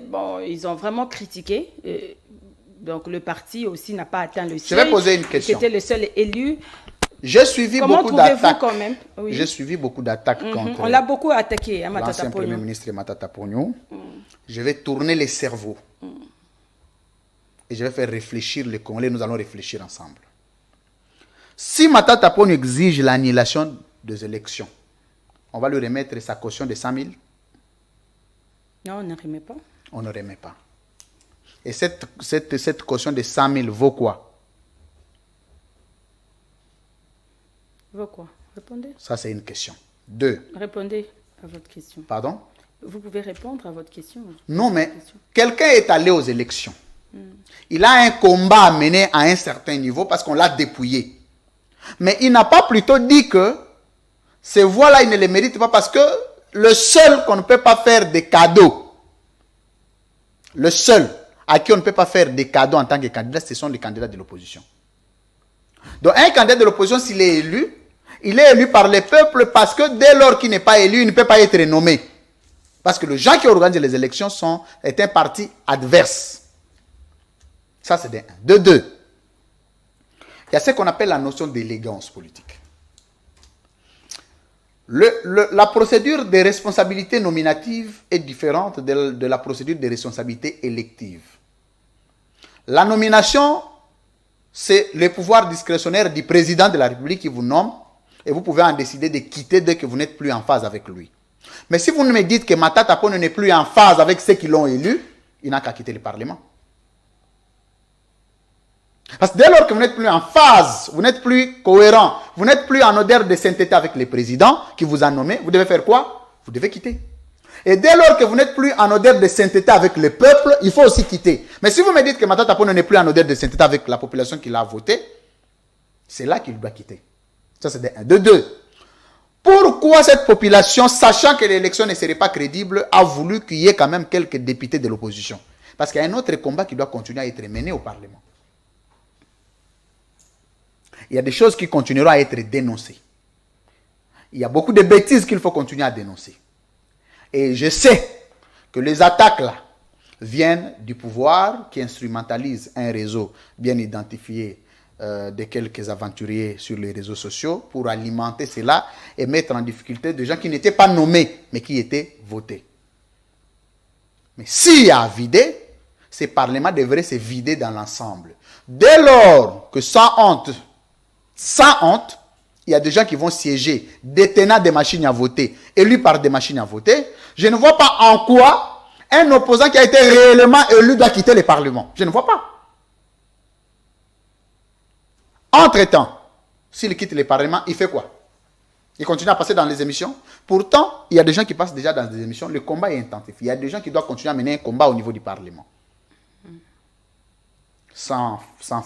Bon, ils ont vraiment critiqué... Donc le parti aussi n'a pas atteint le seuil. Je vais poser une question. C'était le seul élu. J'ai suivi beaucoup d'attaques. Quand même J'ai suivi beaucoup d'attaques contre. On l'a beaucoup attaqué, hein, l'ancien Premier ministre Matata Ponyo. Je vais tourner les cerveaux. Et je vais faire réfléchir les Congolais. Nous allons réfléchir ensemble. Si Matata Ponyo exige l'annulation des élections, on va lui remettre sa caution de 100 000? Non, on ne remet pas. On ne remet pas. Et cette caution de 100 000 vaut quoi? Vaut quoi? Répondez. Ça, c'est une question. 2. Répondez à votre question. Pardon? Vous pouvez répondre à votre question. Non, mais quelqu'un est allé aux élections. Il a un combat à mener à un certain niveau parce qu'on l'a dépouillé. Mais il n'a pas plutôt dit que ces voix-là, il ne les mérite pas parce que le seul qu'on ne peut pas faire des cadeaux, le seul à qui on ne peut pas faire des cadeaux en tant que candidat, ce sont les candidats de l'opposition. Donc un candidat de l'opposition, s'il est élu, il est élu par le peuple parce que dès lors qu'il n'est pas élu, il ne peut pas être nommé. Parce que les gens qui organisent les élections est un parti adverse. Ça, c'est de 1. De 2. Il y a ce qu'on appelle la notion d'élégance politique. La procédure des responsabilités nominatives est différente de la procédure des responsabilités électives. La nomination, c'est le pouvoir discrétionnaire du président de la République qui vous nomme et vous pouvez en décider de quitter dès que vous n'êtes plus en phase avec lui. Mais si vous me dites que Matata Ponyo n'est plus en phase avec ceux qui l'ont élu, il n'a qu'à quitter le Parlement. Parce que dès lors que vous n'êtes plus en phase, vous n'êtes plus cohérent, vous n'êtes plus en odeur de sainteté avec le président qui vous a nommé, vous devez faire quoi? Vous devez quitter. Et dès lors que vous n'êtes plus en odeur de sainteté avec le peuple, il faut aussi quitter. Mais si vous me dites que Matata Ponyo n'est plus en odeur de sainteté avec la population qui l'a voté, c'est là qu'il doit quitter. Ça, c'est de 1. De 2. Pourquoi cette population, sachant que l'élection ne serait pas crédible, a voulu qu'il y ait quand même quelques députés de l'opposition? Parce qu'il y a un autre combat qui doit continuer à être mené au Parlement. Il y a des choses qui continueront à être dénoncées. Il y a beaucoup de bêtises qu'il faut continuer à dénoncer. Et je sais que les attaques là viennent du pouvoir qui instrumentalise un réseau bien identifié de quelques aventuriers sur les réseaux sociaux pour alimenter cela et mettre en difficulté des gens qui n'étaient pas nommés mais qui étaient votés. Mais s'il y a à vider, ce Parlement devrait se vider dans l'ensemble. Dès lors que sans honte, il y a des gens qui vont siéger, détenant des machines à voter, élus par des machines à voter. Je ne vois pas en quoi un opposant qui a été réellement élu doit quitter le Parlement. Je ne vois pas. Entre-temps, s'il quitte le Parlement, il fait quoi? Il continue à passer dans les émissions. Pourtant, il y a des gens qui passent déjà dans des émissions. Le combat est intensif. Il y a des gens qui doivent continuer à mener un combat au niveau du Parlement. Sans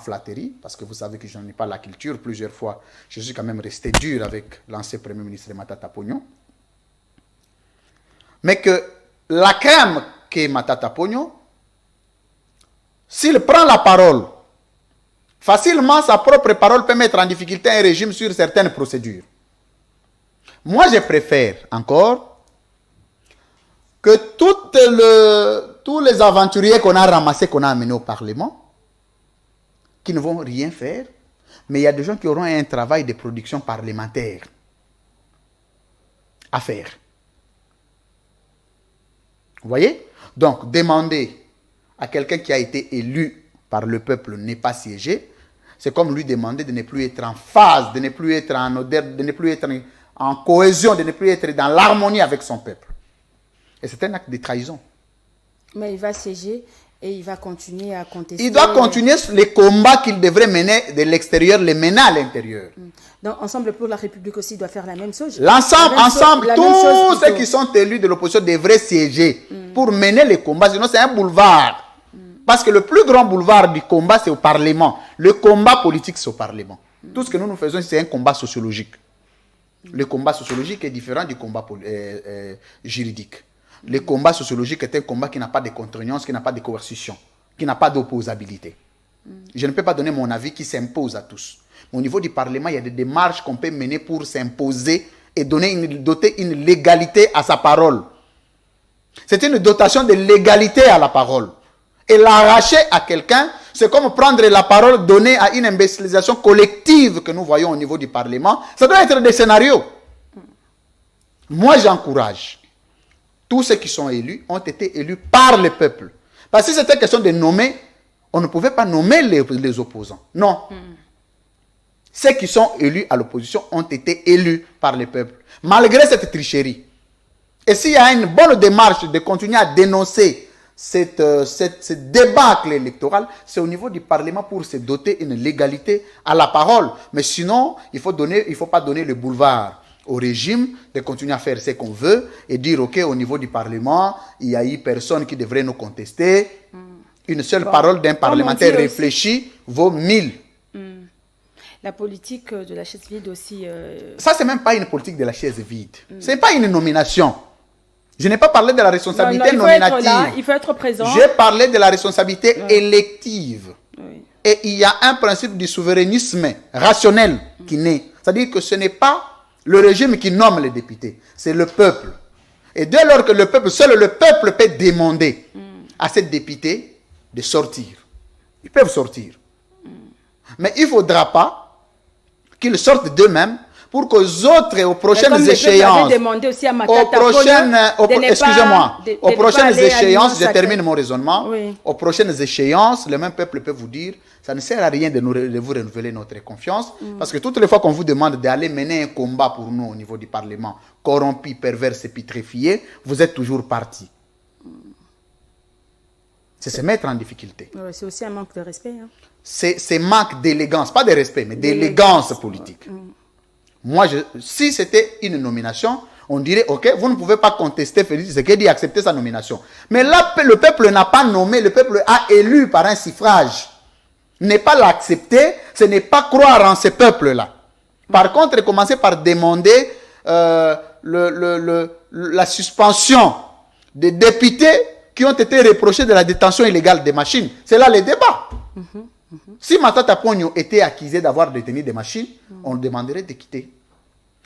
flatterie, parce que vous savez que je n'en ai pas la culture. Plusieurs fois, je suis quand même resté dur avec l'ancien Premier ministre Matata Ponyo. Mais que la crème qu'est Matata Ponyo, s'il prend la parole, facilement sa propre parole peut mettre en difficulté un régime sur certaines procédures. Moi, je préfère encore que tous les aventuriers qu'on a ramassés, qu'on a amenés au Parlement, qui ne vont rien faire, mais il y a des gens qui auront un travail de production parlementaire à faire. Vous voyez? Donc, demander à quelqu'un qui a été élu par le peuple n'est pas siégé, c'est comme lui demander de ne plus être en phase, de ne plus être en odeur, de ne plus être en cohésion, de ne plus être dans l'harmonie avec son peuple. Et c'est un acte de trahison. Mais il va siéger et il va continuer à contester. Il doit continuer les combats qu'il devrait mener de l'extérieur, les mener à l'intérieur. Donc, Ensemble pour la République aussi doit faire la même chose. Ensemble, tous ceux qui sont élus de l'opposition devraient siéger pour mener les combats. Sinon, c'est un boulevard. Parce que le plus grand boulevard du combat, c'est au Parlement. Le combat politique, c'est au Parlement. Tout ce que nous faisons, c'est un combat sociologique. Le combat sociologique est différent du combat juridique. Le combat sociologique est un combat qui n'a pas de contraignance, qui n'a pas de coercition, qui n'a pas d'opposabilité. Je ne peux pas donner mon avis qui s'impose à tous. Mais au niveau du Parlement, il y a des démarches qu'on peut mener pour s'imposer et doter une légalité à sa parole. C'est une dotation de légalité à la parole. Et l'arracher à quelqu'un C'est comme prendre la parole, donner à une imbécilisation collective que nous voyons au niveau du Parlement. Ça doit être des scénarios. Moi, j'encourage. Tous ceux qui sont élus ont été élus par le peuple. Parce que si c'était question de nommer, on ne pouvait pas nommer les opposants. Non. Ceux qui sont élus à l'opposition ont été élus par le peuple. Malgré cette tricherie. Et s'il y a une bonne démarche de continuer à dénoncer cette débâcle électoral, c'est au niveau du Parlement pour se doter une légalité à la parole. Mais sinon, il ne faut pas donner le boulevard au régime de continuer à faire ce qu'on veut et dire, OK, au niveau du Parlement, il y a eu personne qui devrait nous contester. Une seule parole d'un parlementaire réfléchi vaut 1000. La politique de la chaise vide aussi... Ça, c'est même pas une politique de la chaise vide. Ce n'est pas une nomination. Je n'ai pas parlé de la responsabilité nominative. Il faut être présent. J'ai parlé de la responsabilité élective. Oui. Et il y a un principe du souverainisme rationnel qui naît. C'est-à-dire que ce n'est pas le régime qui nomme les députés, c'est le peuple. Et dès lors que le peuple, seul le peuple peut demander à ces députés de sortir. Ils peuvent sortir. Mais il ne faudra pas qu'ils sortent d'eux-mêmes pour qu'aux autres et aux prochaines échéances, aux prochaines échéances, je termine mon raisonnement, aux prochaines échéances, le même peuple peut vous dire, ça ne sert à rien de vous renouveler notre confiance, parce que toutes les fois qu'on vous demande d'aller mener un combat pour nous au niveau du Parlement, corrompu, pervers et putréfié, vous êtes toujours parti. C'est se mettre en difficulté. C'est aussi un manque de respect. Hein. C'est manque d'élégance, pas de respect, mais d'élégance politique. Moi, si c'était une nomination, on dirait, OK, vous ne pouvez pas contester Félix Tshisekedi accepter sa nomination. Mais là, le peuple n'a pas nommé, le peuple a élu par un suffrage. Ne pas l'accepter, ce n'est pas croire en ce peuple-là. Par contre, commencer par demander la suspension des députés qui ont été reprochés de la détention illégale des machines. C'est là le débat. Si Matata Pogno était accusé d'avoir détenu des machines, on le demanderait de quitter.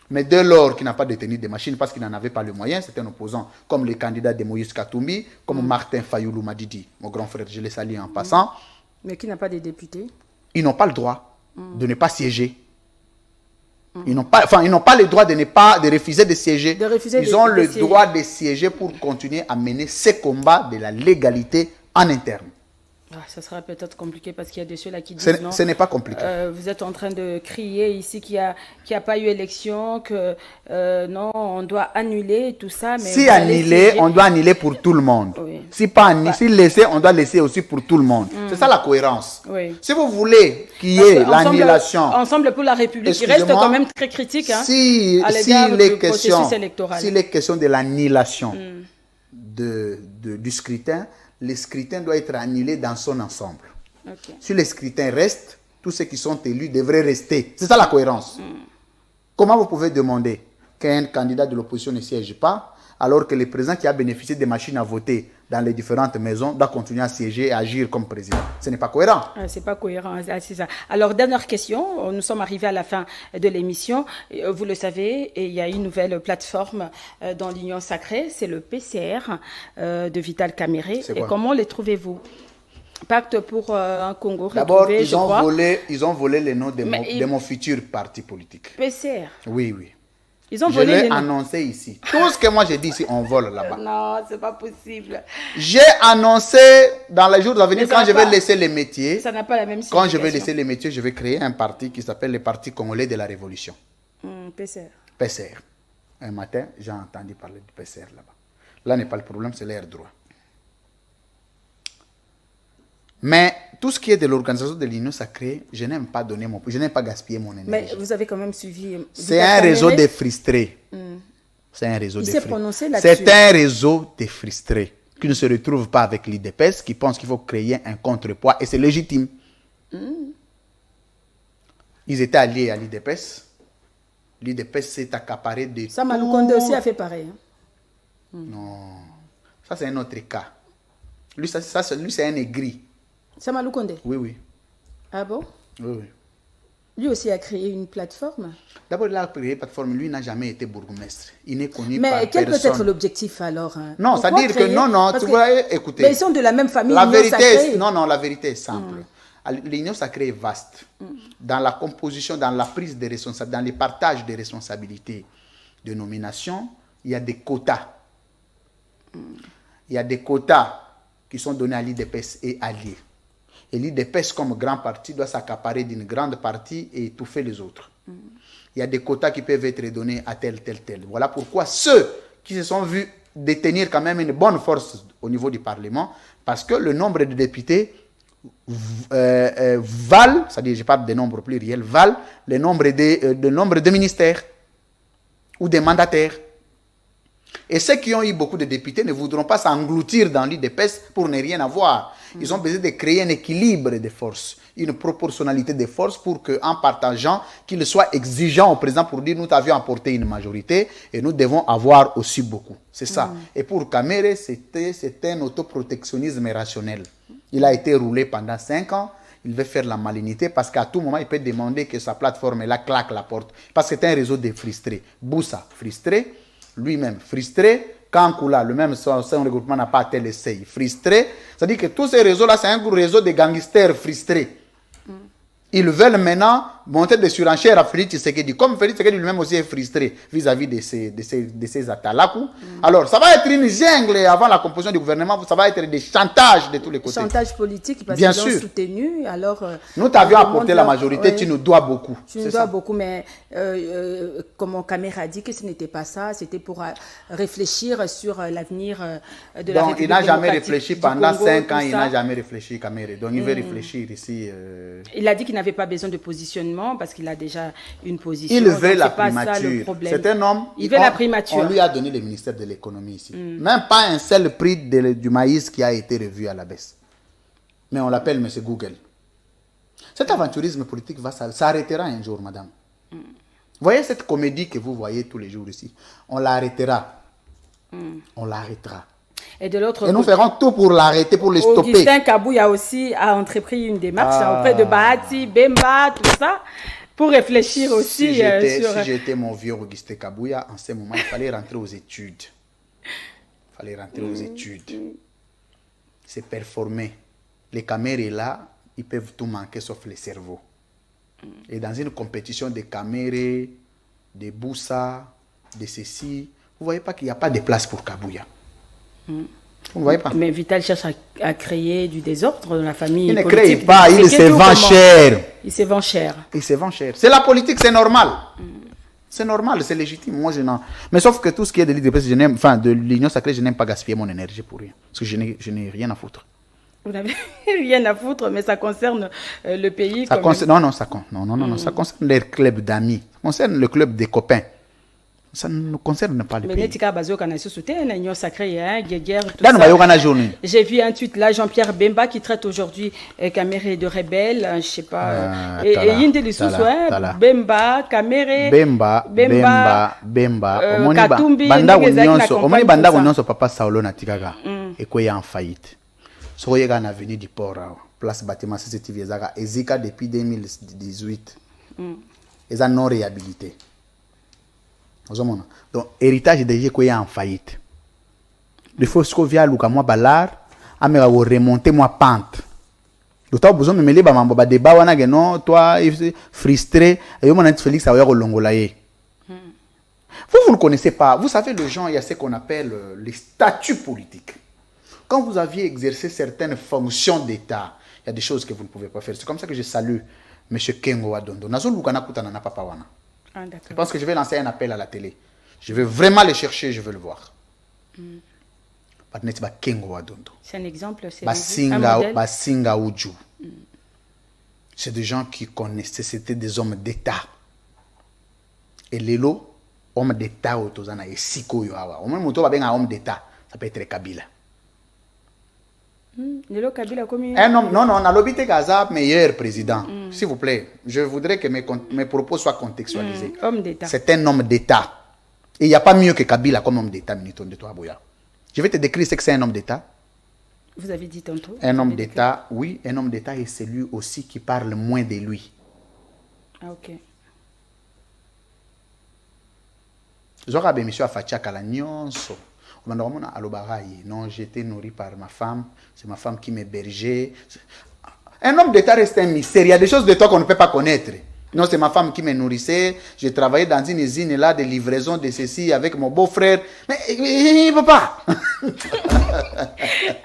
Mais dès lors qu'il n'a pas détenu des machines parce qu'il n'en avait pas le moyen, c'est un opposant comme les candidats de Moïse Katumbi, comme Martin Fayoulou Madidi, mon grand frère, je l'ai salué en passant. Mais qui n'a pas de députés? Ils n'ont pas le droit de ne pas siéger. Ils n'ont pas le droit de refuser de siéger. Ils ont le droit de siéger pour continuer à mener ces combats de la légalité en interne. Ça sera peut-être compliqué parce qu'il y a des ceux-là qui disent non. Ce n'est pas compliqué. Vous êtes en train de crier ici qu'il n'y a pas eu élection, que non, on doit annuler tout ça. Mais si annuler, on doit annuler pour tout le monde. Oui. Si laisser, on doit laisser aussi pour tout le monde. C'est ça la cohérence. Oui. Si vous voulez qu'il y ait l'annulation. Ensemble pour la République, qui reste quand même très critique si les questions de l'annulation du scrutin, le scrutin doit être annulé dans son ensemble. Okay. Si le scrutin reste, tous ceux qui sont élus devraient rester. C'est ça la cohérence. Comment vous pouvez demander qu'un candidat de l'opposition ne siège pas, alors que le président qui a bénéficié des machines à voter dans les différentes maisons doit continuer à siéger et agir comme président? Ce n'est pas cohérent. C'est pas cohérent, c'est ça. Alors, dernière question. Nous sommes arrivés à la fin de l'émission. Vous le savez, il y a une nouvelle plateforme dans l'Union Sacrée. C'est le PCR de Vital Kamerhe. Et comment les trouvez-vous? Pacte pour un Congo retrouvé, d'abord, ils ont volé les noms de mon futur parti politique. PCR? Oui, oui. Ils ont volé je l'ai annoncé ici. Tout ce que moi j'ai dit ici, on vole là-bas. Non, c'est pas possible. J'ai annoncé dans les jours à venir, quand je vais laisser les métiers. Ça n'a pas la même signification. Quand je vais laisser les métiers, je vais créer un parti qui s'appelle le Parti Congolais de la Révolution. PCR. PCR. Un matin, j'ai entendu parler du PCR là-bas. Là n'est pas le problème, c'est l'air droit. Mais tout ce qui est de l'organisation de l'Union Sacrée, je n'aime pas gaspiller mon énergie. Mais vous avez quand même suivi. C'est un réseau de frustrés. C'est un réseau de frustrés. Il s'est prononcé là-dessus. C'est un réseau de frustrés qui ne se retrouvent pas avec l'IDPS, qui pensent qu'il faut créer un contrepoids et c'est légitime. Ils étaient alliés à l'IDPS. L'IDPS s'est accaparé de tout. Sama Lukonde aussi a fait pareil. Non. Ça, c'est un autre cas. Lui, c'est un aigri. Sama Lukonde? Oui, oui. Ah bon? Oui, oui. Lui aussi a créé une plateforme? D'abord, il a créé une plateforme. Lui n'a jamais été bourgmestre. Il n'est connu par personne. Mais quel peut être l'objectif alors? Non, c'est-à-dire que non, tu vois, écoutez. Mais ils sont de la même famille. La vérité est simple. L'union sacrée est vaste. Dans la composition, dans la prise de responsabilités, dans le partage des responsabilités de nomination, il y a des quotas. Il y a des quotas qui sont donnés à l'IDPS et alliés. Et l'IDPS, comme grand parti, doit s'accaparer d'une grande partie et étouffer les autres. Il y a des quotas qui peuvent être donnés à tel. Voilà pourquoi ceux qui se sont vus détenir quand même une bonne force au niveau du Parlement, parce que le nombre de députés valent, c'est-à-dire je parle des nombres pluriels, valent le nombre de ministères ou des mandataires. Et ceux qui ont eu beaucoup de députés ne voudront pas s'engloutir dans l'IDPS pour ne rien avoir. Ils ont besoin de créer un équilibre de forces, une proportionnalité des forces pour qu'en partageant, qu'ils soient exigeants au président pour dire nous t'avions apporté une majorité et nous devons avoir aussi beaucoup. C'est ça. Et pour Kamere, c'était un autoprotectionnisme rationnel. Il a été roulé pendant 5 ans. Il veut faire la malignité parce qu'à tout moment, il peut demander que sa plateforme là claque la porte. Parce que c'est un réseau de frustrés. Boussa, frustré. Lui-même frustré. Kankula, le même son regroupement n'a pas atteint les seuils. Frustré. C'est-à-dire que tous ces réseaux-là, c'est un gros réseau de gangsters frustrés. Ils veulent maintenant monter des surenchères à Félix Tshisekedi. Comme Félix Tshisekedi lui-même aussi est frustré vis-à-vis de ces atalakou. Alors, ça va être une jungle avant la composition du gouvernement. Ça va être des chantages de tous les côtés. Chantage politique parce qu'ils ont soutenu. Alors, nous t'avions apporté la majorité, tu nous dois beaucoup. Tu nous dois beaucoup, mais comme Kamere a dit que ce n'était pas ça, c'était pour réfléchir sur l'avenir de la République. Donc, il n'a jamais réfléchi pendant 5 ans, il n'a jamais réfléchi, Kamere. Donc, il veut réfléchir ici. Il a dit qu'il n'avait pas besoin de positionnement parce qu'il a déjà une position. Il veut la primature. C'est un homme. Il veut la primature. On lui a donné le ministère de l'économie ici. Même pas un seul prix du maïs qui a été revu à la baisse. Mais on l'appelle M. Google. Cet aventurisme politique s'arrêtera un jour, madame. Vous voyez cette comédie que vous voyez tous les jours ici. On l'arrêtera. On l'arrêtera. Et de l'autre côté, nous ferons tout pour l'arrêter, pour le stopper. Augustin Kabouya aussi a entrepris une démarche auprès de Bahati, Bemba, tout ça, pour réfléchir aussi sur... Si j'étais mon vieux Augustin Kabouya, en ce moment, il fallait rentrer aux études. Il fallait rentrer aux études. C'est performer. Les caméras là, ils peuvent tout manquer sauf le cerveau. Et dans une compétition de caméras, de Boussa, de ceci, vous ne voyez pas qu'il n'y a pas de place pour Kabouya. Vous ne voyez pas. Mais Vital cherche à créer du désordre dans la famille. Il ne crée pas, il se vend cher. Il se vend cher. Il se vend cher. C'est la politique, c'est normal. C'est normal, c'est légitime. Moi, je n'en... Mais sauf que tout ce qui est de l'IDPS, de l'Union sacrée, je n'aime pas gaspiller mon énergie pour rien. Parce que je n'ai rien à foutre. Vous n'avez rien à foutre, mais ça concerne le pays. Ça concerne... Non, ça concerne les clubs d'amis. Ça concerne le club des copains. Ça ne nous concerne pas le pays. J'ai vu un tweet là, Jean-Pierre Bemba qui traite aujourd'hui Kamere de rebelle, je ne sais pas. Et Yinde Lissoussou, Bemba, Kamere, Bemba, Katumbi, Omoni Banda Gononso Papa Saulo Natikaga, et quoi en faillite. Soyez en avenue du port, place bâtiment CCTV, Ezika depuis 2018. Ils ont non réhabilité. Donc, héritage de Jékoya en faillite. Il faut que via Lukamwa Balar, amera remonter moi pente. D'autant besoin de me lever à débat, wana geno, toi, frustré, et yo mon Félix a eu longolaye. Vous ne connaissez pas. Vous savez, les gens, il y a ce qu'on appelle les statuts politiques. Quand vous aviez exercé certaines fonctions d'État, il y a des choses que vous ne pouvez pas faire. C'est comme ça que je salue M. Kengo Wadondo. Nazo Lukana Kutana na papa wana. Je pense que je vais lancer un appel à la télé. Je vais vraiment le chercher, je veux le voir. C'est un exemple, c'est Basinga Uju. C'est des gens qui connaissaient, c'était des hommes d'État. Et Lelo, homme d'État, Otozana et Siko Yoawa. Au moins, un homme d'État, ça peut être Kabila. Un homme, non, on a l'obité Gaza, meilleur président. S'il vous plaît, je voudrais que mes propos soient contextualisés. C'est un homme d'État. Et il n'y a pas mieux que Kabila comme homme d'État, Miniton de Toaboya. Je vais te décrire ce que c'est un homme d'État. Vous avez dit tantôt. Un homme d'État, oui, un homme d'État est celui aussi qui parle moins de lui. Ah, ok. J'aurais bien monsieur Afatia Kalanyonso. Non, j'étais nourri par ma femme. C'est ma femme qui m'hébergeait. Un homme d'État reste un mystère. Il y a des choses de toi qu'on ne peut pas connaître. Non, c'est ma femme qui me nourrissait. J'ai travaillé dans une usine là de livraison de ceci avec mon beau-frère. Mais il ne peut pas.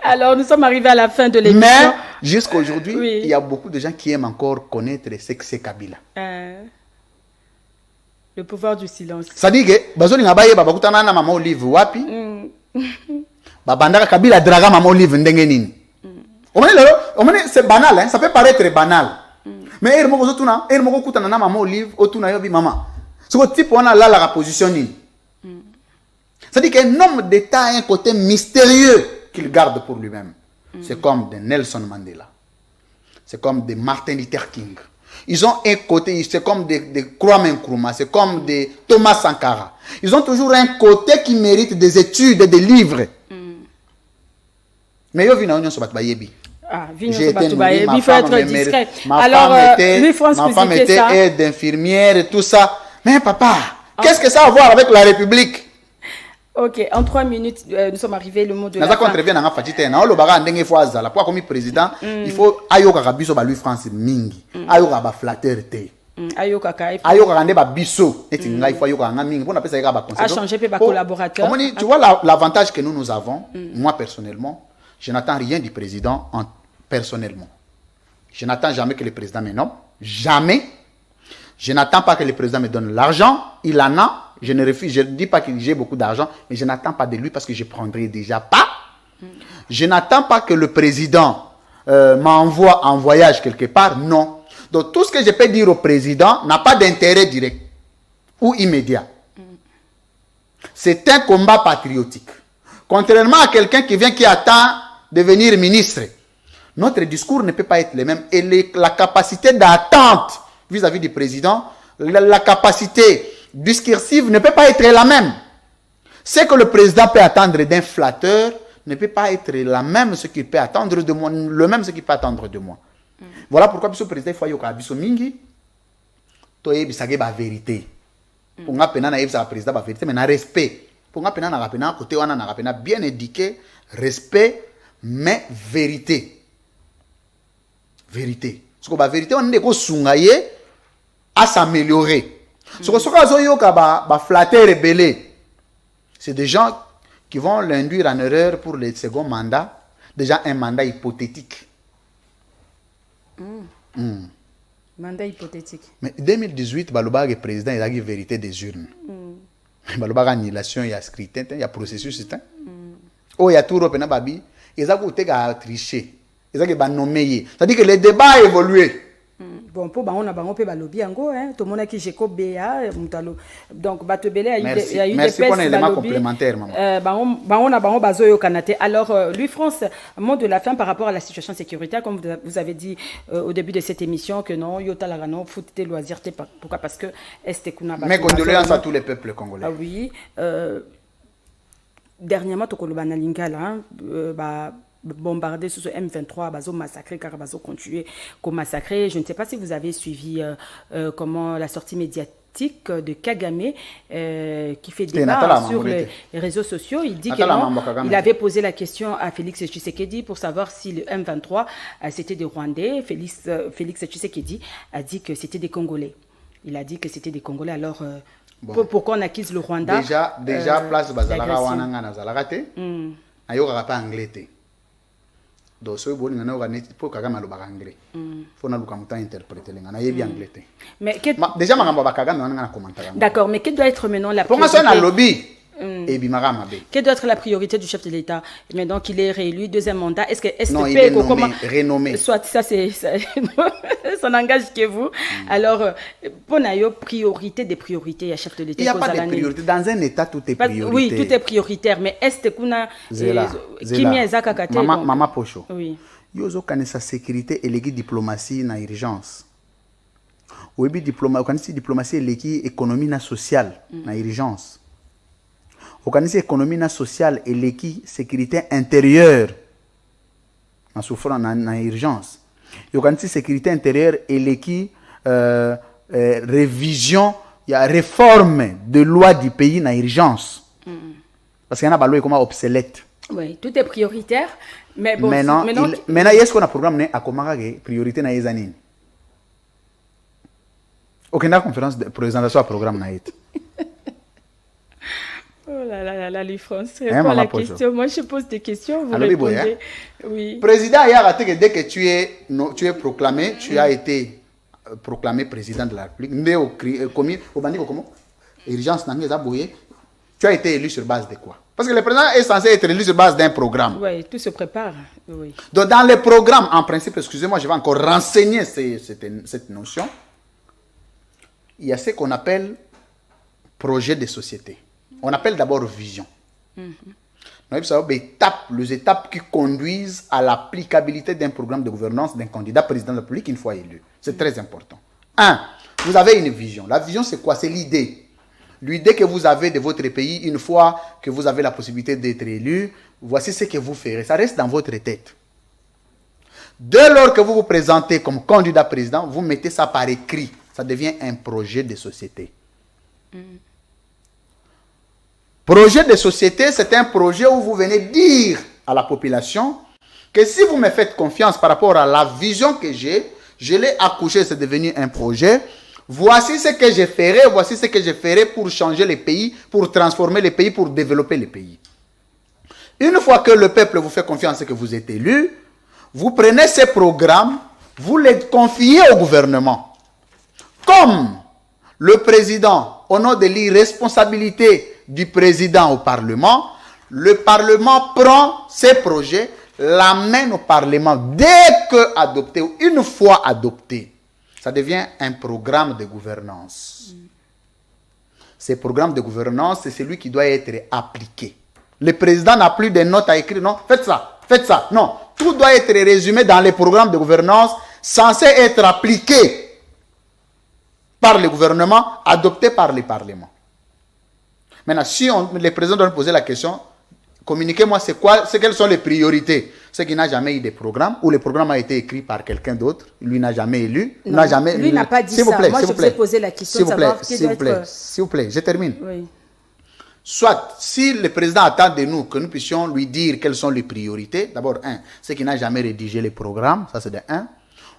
Alors, nous sommes arrivés à la fin de l'émission. Mais jusqu'à aujourd'hui, Oui. il y a beaucoup de gens qui aiment encore connaître ce que c'est Kabila. Le pouvoir du silence. C'est-à-dire que, bazoni ngabaye babakutana na mama Olive wapi? Babandaka Kabila draga mama Olive ndenge nini? C'est banal, hein? Ça peut paraître banal. Mais il moko tuna, il moko kutana na mama Olive, otuna yobi mama. Ce type on a là la position ni. C'est-à-dire qu'un homme d'État a un côté mystérieux qu'il garde pour lui-même. C'est comme de Nelson Mandela. C'est comme de Martin Luther King. Ils ont un côté, c'est comme des Kwame Nkrumah, c'est comme des Thomas Sankara. Ils ont toujours un côté qui mérite des études, des livres. Mais yo vina union so batbayebi. J'ai été nourri, il faut être discret. Alors, ma femme était aide d'infirmière et tout ça. Mais papa, qu'est-ce que ça a à voir avec la République? Ok, en 3 minutes, nous sommes arrivés le mot de la fin. Comme président, il faut ayoka kabiso ba lui France mingi. Ayoka ba flatteur te. Ayoka kai. Ayoka kande ba biso. Et il faut ayoka nga mingi. Pour appeler ça ba conseil. A changer pe ba collaborateur. Tu vois l'avantage que nous avons, moi personnellement, je n'attends rien du président personnellement. Je n'attends jamais que le président me nomme. Jamais. Je n'attends pas que le président me donne l'argent. Il en a. Je ne refuse, je ne dis pas que j'ai beaucoup d'argent, mais je n'attends pas de lui parce que je ne prendrai déjà pas. Je n'attends pas que le président m'envoie en voyage quelque part. Non. Donc tout ce que je peux dire au président n'a pas d'intérêt direct ou immédiat. C'est un combat patriotique. Contrairement à quelqu'un qui attend devenir ministre, notre discours ne peut pas être le même. Et la capacité d'attente vis-à-vis du président, la capacité discursive ne peut pas être la même. Ce que le président peut attendre d'un flatteur ne peut pas être la même ce qu'il peut attendre de moi, le même ce qu'il peut attendre de moi. Voilà pourquoi le président il faut yoka biso mingi to yebisage ba vérité. Pour nga pena na yebisa président ba vérité mais na respect. Pour nga pena na pena côté wana na pena bien indiqué respect mais vérité. Vérité. Ce que ba vérité on ne ko sungaye à s'améliorer. Ce que c'est des gens qui vont l'induire en erreur pour le second mandat, déjà un mandat hypothétique. Mandat hypothétique. Mais 2018, le président il a dit vérité des urnes. Il y a annulation, il y a scrutin, il y a processus. Oh, il y a tout Europe, il y a triché, il y a nommé. C'est-à-dire que le débat a évolué. Bon, pour on a pas lobby ango, hein. Tout le monde qui j'ai BA, donc bateau belé a eu des merci pour l'élément complémentaire, maman. On a bazo yo Kanaté. Alors, Louis France, mot de la fin par rapport à la situation sécuritaire, comme vous avez dit au début de cette émission que non, yota la non, foot tes loisirs, pourquoi? Parce que est kuna. Mais condoléances à tous les peuples congolais. Ah oui. Dernièrement, Tokolo Banalingala, bombardé sur ce M23, bazo massacré, car bazo continuer comme massacré. Je ne sais pas si vous avez suivi comment la sortie médiatique de Kagame qui fait débat sur les réseaux sociaux. Il dit que non, il avait posé la question à Félix Tshisekedi pour savoir si le M23 c'était des Rwandais. Félix Tshisekedi a dit que c'était des Congolais. Il a dit que c'était des Congolais. Alors pourquoi on acquise le Rwanda? Déjà place bazalaka wananga na zalakate. Ayoka pas anglais. Donc ce bon ngana organiser pour Kagame lo anglais. Faut na luka muta interpréter ngana yebi anglais. Mais déjà makambo ba Kagame ngana commentaire. D'accord, mais quelle doit être maintenant la priorité? Pour moi c'est un lobby. Quelle doit être la priorité du chef de l'État? Mais donc il est réélu deuxième mandat. Est-ce que non, il est renommé. Soit ça c'est ça n'engage que vous. Alors pour nayo priorité des priorités à chef de l'État. Il n'y a pas de priorité dans un État, tout est prioritaire. Oui, tout est prioritaire, mais est-ce que kuna kimi ezaka kate Mama Pocho. Oui. Yozo kanisa sécurité et légui diplomatie na urgence. Obi diplomatie légui économie na sociale na urgence. Organiser économie na sociale et l'équipe sécurité intérieure en souffrant en urgence. Organiser sécurité intérieure et l'équipe révision, il y a réforme de loi du pays en urgence. Parce qu'il y en a des lois comme obsolètes. Oui, tout est prioritaire. Mais bon, maintenant, maintenant, est-ce qu'on a un programme à Komagage, priorité na Yezanin? Aucune conférence de présentation à programme na été. Oh là là, les Français, pour la question. Moi, je pose des questions, vous répondez. Oui. Président, il y a raté que dès que tu es proclamé, tu as été proclamé président de la République. Urgence, tu as été élu sur base de quoi? Parce que le président est censé être élu sur base d'un programme. Oui, tout se prépare. Oui. Donc, dans les programmes, en principe, excusez-moi, je vais encore renseigner cette notion. Il y a ce qu'on appelle projet de société. On appelle d'abord vision. Les étapes qui conduisent à l'applicabilité d'un programme de gouvernance d'un candidat président de la République une fois élu. C'est très important. 1. Vous avez une vision. La vision, c'est quoi? C'est l'idée. L'idée que vous avez de votre pays une fois que vous avez la possibilité d'être élu. Voici ce que vous ferez. Ça reste dans votre tête. Dès lors que vous vous présentez comme candidat président, vous mettez ça par écrit. Ça devient un projet de société. Projet de société, c'est un projet où vous venez dire à la population que si vous me faites confiance par rapport à la vision que j'ai, je l'ai accouché, c'est devenu un projet. Voici ce que je ferai pour changer les pays, pour transformer les pays, pour développer les pays. Une fois que le peuple vous fait confiance et que vous êtes élu, vous prenez ces programmes, vous les confiez au gouvernement. Comme le président, au nom de l'irresponsabilité du président au Parlement, le Parlement prend ses projets, l'amène au Parlement dès que adopté ou une fois adopté. Ça devient un programme de gouvernance. Ce programme de gouvernance, c'est celui qui doit être appliqué. Le président n'a plus de notes à écrire, non, faites ça, non. Tout doit être résumé dans les programmes de gouvernance censés être appliqués par le gouvernement, adoptés par le Parlement. Maintenant, si le président doit poser la question, communiquez-moi quelles sont les priorités. Ce qui n'a jamais eu de programme, ou le programme a été écrit par quelqu'un d'autre, lui n'a jamais élu. Non, lui n'a pas dit ça. Moi, je vous ai posé la question de savoir s'il vous plaît, je termine. Oui. Soit, si le président attend de nous que nous puissions lui dire quelles sont les priorités, d'abord, ce qui n'a jamais rédigé les programmes, ça c'est de 1.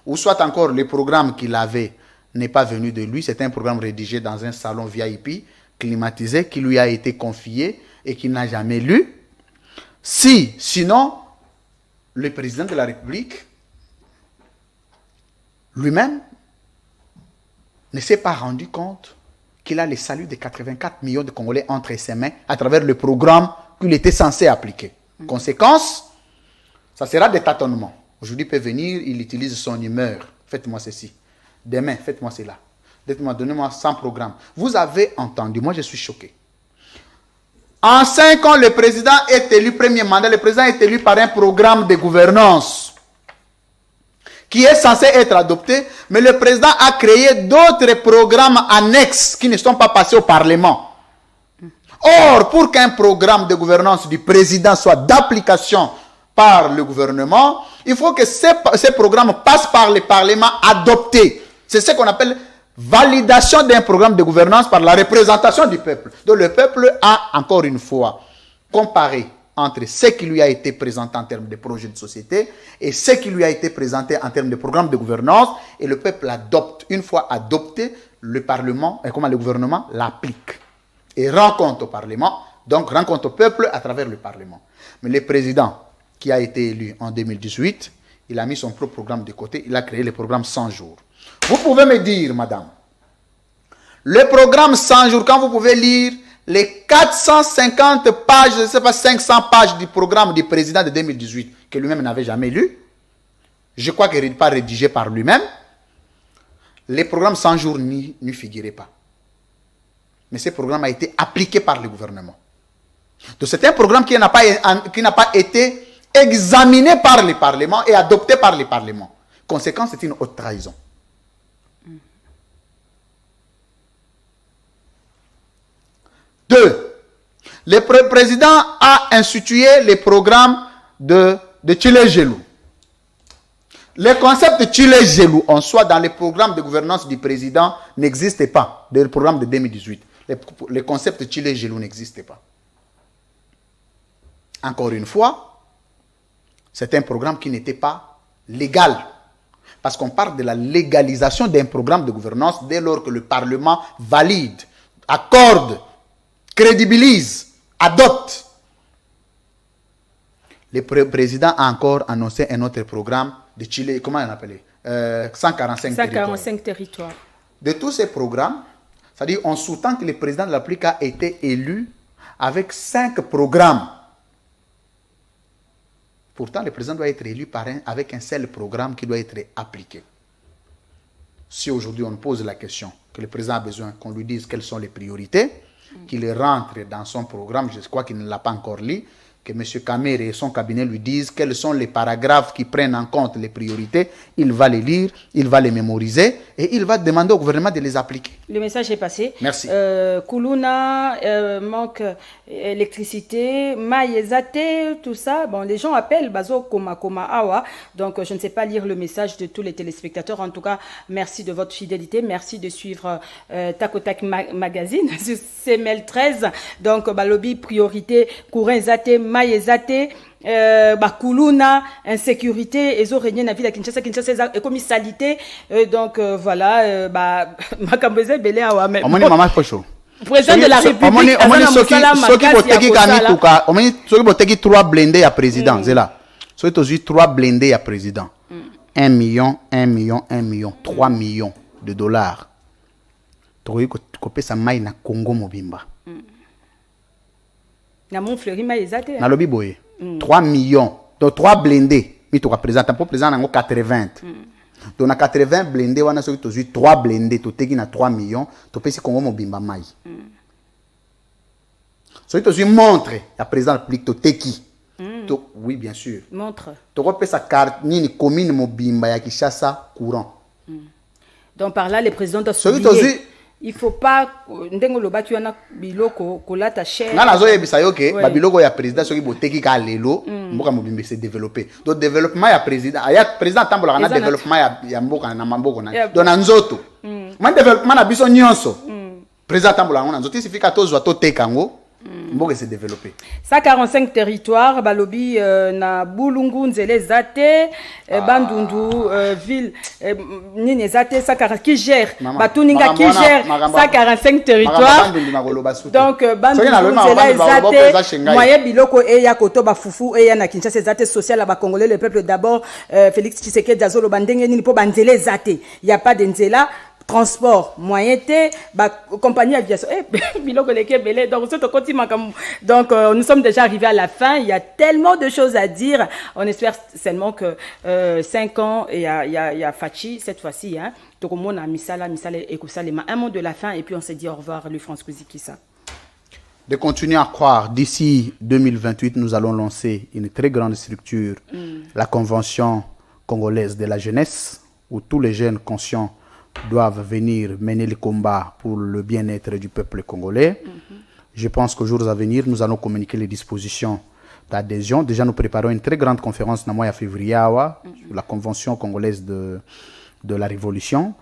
Ou soit encore, le programme qu'il avait n'est pas venu de lui, c'est un programme rédigé dans un salon VIP, climatisé, qui lui a été confié et qu'il n'a jamais lu. Sinon, le président de la République lui-même ne s'est pas rendu compte qu'il a le salut de 84 millions de Congolais entre ses mains à travers le programme qu'il était censé appliquer. Conséquence, ça sera des tâtonnements. Aujourd'hui, il peut venir, il utilise son humeur. Faites-moi ceci. Demain, faites-moi cela. Dites-moi, donnez-moi 100 programmes. Vous avez entendu, moi je suis choqué. En 5 ans, le président est élu, premier mandat, le président est élu par un programme de gouvernance qui est censé être adopté, mais le président a créé d'autres programmes annexes qui ne sont pas passés au Parlement. Or, pour qu'un programme de gouvernance du président soit d'application par le gouvernement, il faut que ces programmes passent par le Parlement adopté. C'est ce qu'on appelle validation d'un programme de gouvernance par la représentation du peuple. Donc le peuple a, encore une fois, comparé entre ce qui lui a été présenté en termes de projet de société et ce qui lui a été présenté en termes de programme de gouvernance, et le peuple adopte. Une fois adopté, le Parlement, et comment le gouvernement l'applique et rend compte au Parlement, donc rend compte au peuple à travers le Parlement. Mais le président qui a été élu en 2018, il a mis son propre programme de côté, il a créé le programme 100 jours. Vous pouvez me dire, madame, le programme 100 jours, quand vous pouvez lire les 450 pages, je ne sais pas, 500 pages du programme du président de 2018, que lui-même n'avait jamais lu, je crois qu'il n'est pas rédigé par lui-même, les programmes 100 jours n'y figuraient pas. Mais ce programme a été appliqué par le gouvernement. Donc c'est un programme qui n'a pas été examiné par le Parlement et adopté par le Parlement. Conséquence, c'est une haute trahison. Deux, le président a institué les programmes de Tchilé-Gelou. Le concept de Tchilé-Gelou en soi dans les programmes de gouvernance du président n'existait pas, dans le programme de 2018. Le concept de Tchilé-Gelou n'existait pas. Encore une fois, c'est un programme qui n'était pas légal. Parce qu'on parle de la légalisation d'un programme de gouvernance dès lors que le Parlement valide, accorde, crédibilise, adopte. Le président a encore annoncé un autre programme de Chili, comment on appelle 145 territoires. De tous ces programmes, c'est-à-dire on sous-tend que le président de la République a été élu avec 5 programmes. Pourtant, le président doit être élu avec un seul programme qui doit être appliqué. Si aujourd'hui on pose la question que le président a besoin qu'on lui dise quelles sont les priorités, qu'il rentre dans son programme, je crois qu'il ne l'a pas encore lu, que M. Kamer et son cabinet lui disent quels sont les paragraphes qui prennent en compte les priorités, il va les lire, il va les mémoriser et il va demander au gouvernement de les appliquer. Le message est passé. Merci. Koulouna, manque électricité, maïezate, tout ça. Bon, les gens appellent Bazo Koma Awa. Donc, je ne sais pas lire le message de tous les téléspectateurs. En tout cas, merci de votre fidélité. Merci de suivre Takotak Magazine sur CML 13. Donc, Balobi, priorité, Kourin Zate, maïezate. Kuluna, insécurité, ezo régné na ville à Kinshasa et comme salité, donc voilà, Makambeze Belé awa même. Maman Pocho. Président de la République, Soki boteki 3 blindés à président, c'est là. Soki tozi 3 blindés à président. 1 million, 1 million, 1 million, 3 millions de dollars. Tokoki kopesa mai na Congo mobimba. Na mon fleuri maïezate. Na lobi boye. 3 millions. Donc 3 blindés. Mais tu représentes pour président en 80. Donc na 80 blindés, on a ceux qui 3 blindés, tu teki na 3 millions, tu peux si Congo mobimba mai. Ceux qui montre la président applique tu teki. Oui, bien sûr. Montre. Tu peux sa carte ni commune mobimba ya Kinshasa courant. Donc par là les présidents doivent souligner. Il faut pas ndengo lo batu yana biloko kolata cher. Na nazo yebisa yo ke ba biloko ya président soki boteki ka lelo mboka mobimbe se développer. Donc développement ya président tambola na développement ya mboka na mamboko na. Donc na nzoto. Man développement na biso nyonso. Président tambola na nzoto sifika tozwa to tekango. Mboka se développer. 145 territoires balobi na Bulungu nzele zate Bandundu ville nini zate qui gère Batuninga qui gère 145 territoires. Donc Bandundu nzele zate moyen biloko eya koto ba fufu eya na Kinshasa zate social ba congolais le peuple d'abord Félix Tshisekedi azolo bandenge nini po banzele zate il y a pas de nzela transport moyen T, compagnie aviation. Donc nous sommes déjà arrivés à la fin. Il y a tellement de choses à dire. On espère seulement que 5 ans et il y a Fachi cette fois-ci. Hein. Donc on a Misala et Koussalema. Un mot de la fin et puis on se dit au revoir. Lui France Kouzikissa. De continuer à croire, d'ici 2028, nous allons lancer une très grande structure, la Convention congolaise de la jeunesse, où tous les jeunes conscients doivent venir mener le combat pour le bien-être du peuple congolais. Je pense qu'aux jours à venir, nous allons communiquer les dispositions d'adhésion. Déjà, nous préparons une très grande conférence dans le mois de février sur la Convention congolaise de la Révolution.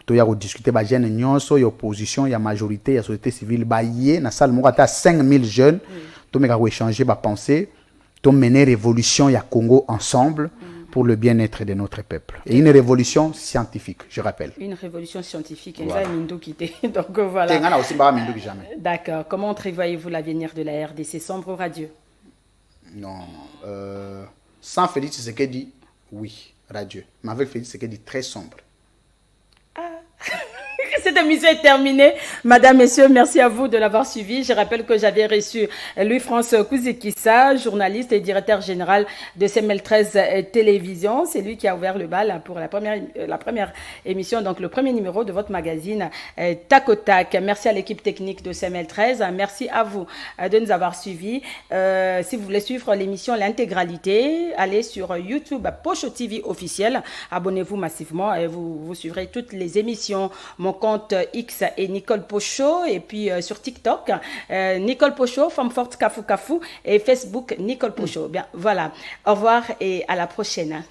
Il y a discuté de jeunes, il y a opposition, il y a majorité, il y a société civile. Il y a 5000 jeunes qui ont échangé des pensées, qui ont mené révolution il y a Congo ensemble. Pour le bien-être de notre peuple. Et une révolution scientifique, je rappelle. Une révolution scientifique. Voilà. Donc voilà. D'accord. Comment entrevoyez-vous l'avenir de la RDC? Sombre ou radieux? Non. Sans Félix Tshisekedi, oui, radieux. Mais avec Félix Tshisekedi, très sombre. Cette émission est terminée. Madame, Messieurs, merci à vous de l'avoir suivi. Je rappelle que j'avais reçu Louis-France Kouzikissa, journaliste et directeur général de CML 13 Télévision. C'est lui qui a ouvert le bal pour la première émission, donc le premier numéro de votre magazine Takotak. Merci à l'équipe technique de CML 13. Merci à vous de nous avoir suivis. Si vous voulez suivre l'émission, l'intégralité, allez sur YouTube, Pocho TV officiel. Abonnez-vous massivement et vous suivrez toutes les émissions. Mon compte X et Nicole Pocho, et puis sur TikTok Nicole Pocho, femme forte Kafou Kafou, et Facebook Nicole Pocho. Bien, voilà, au revoir et à la prochaine.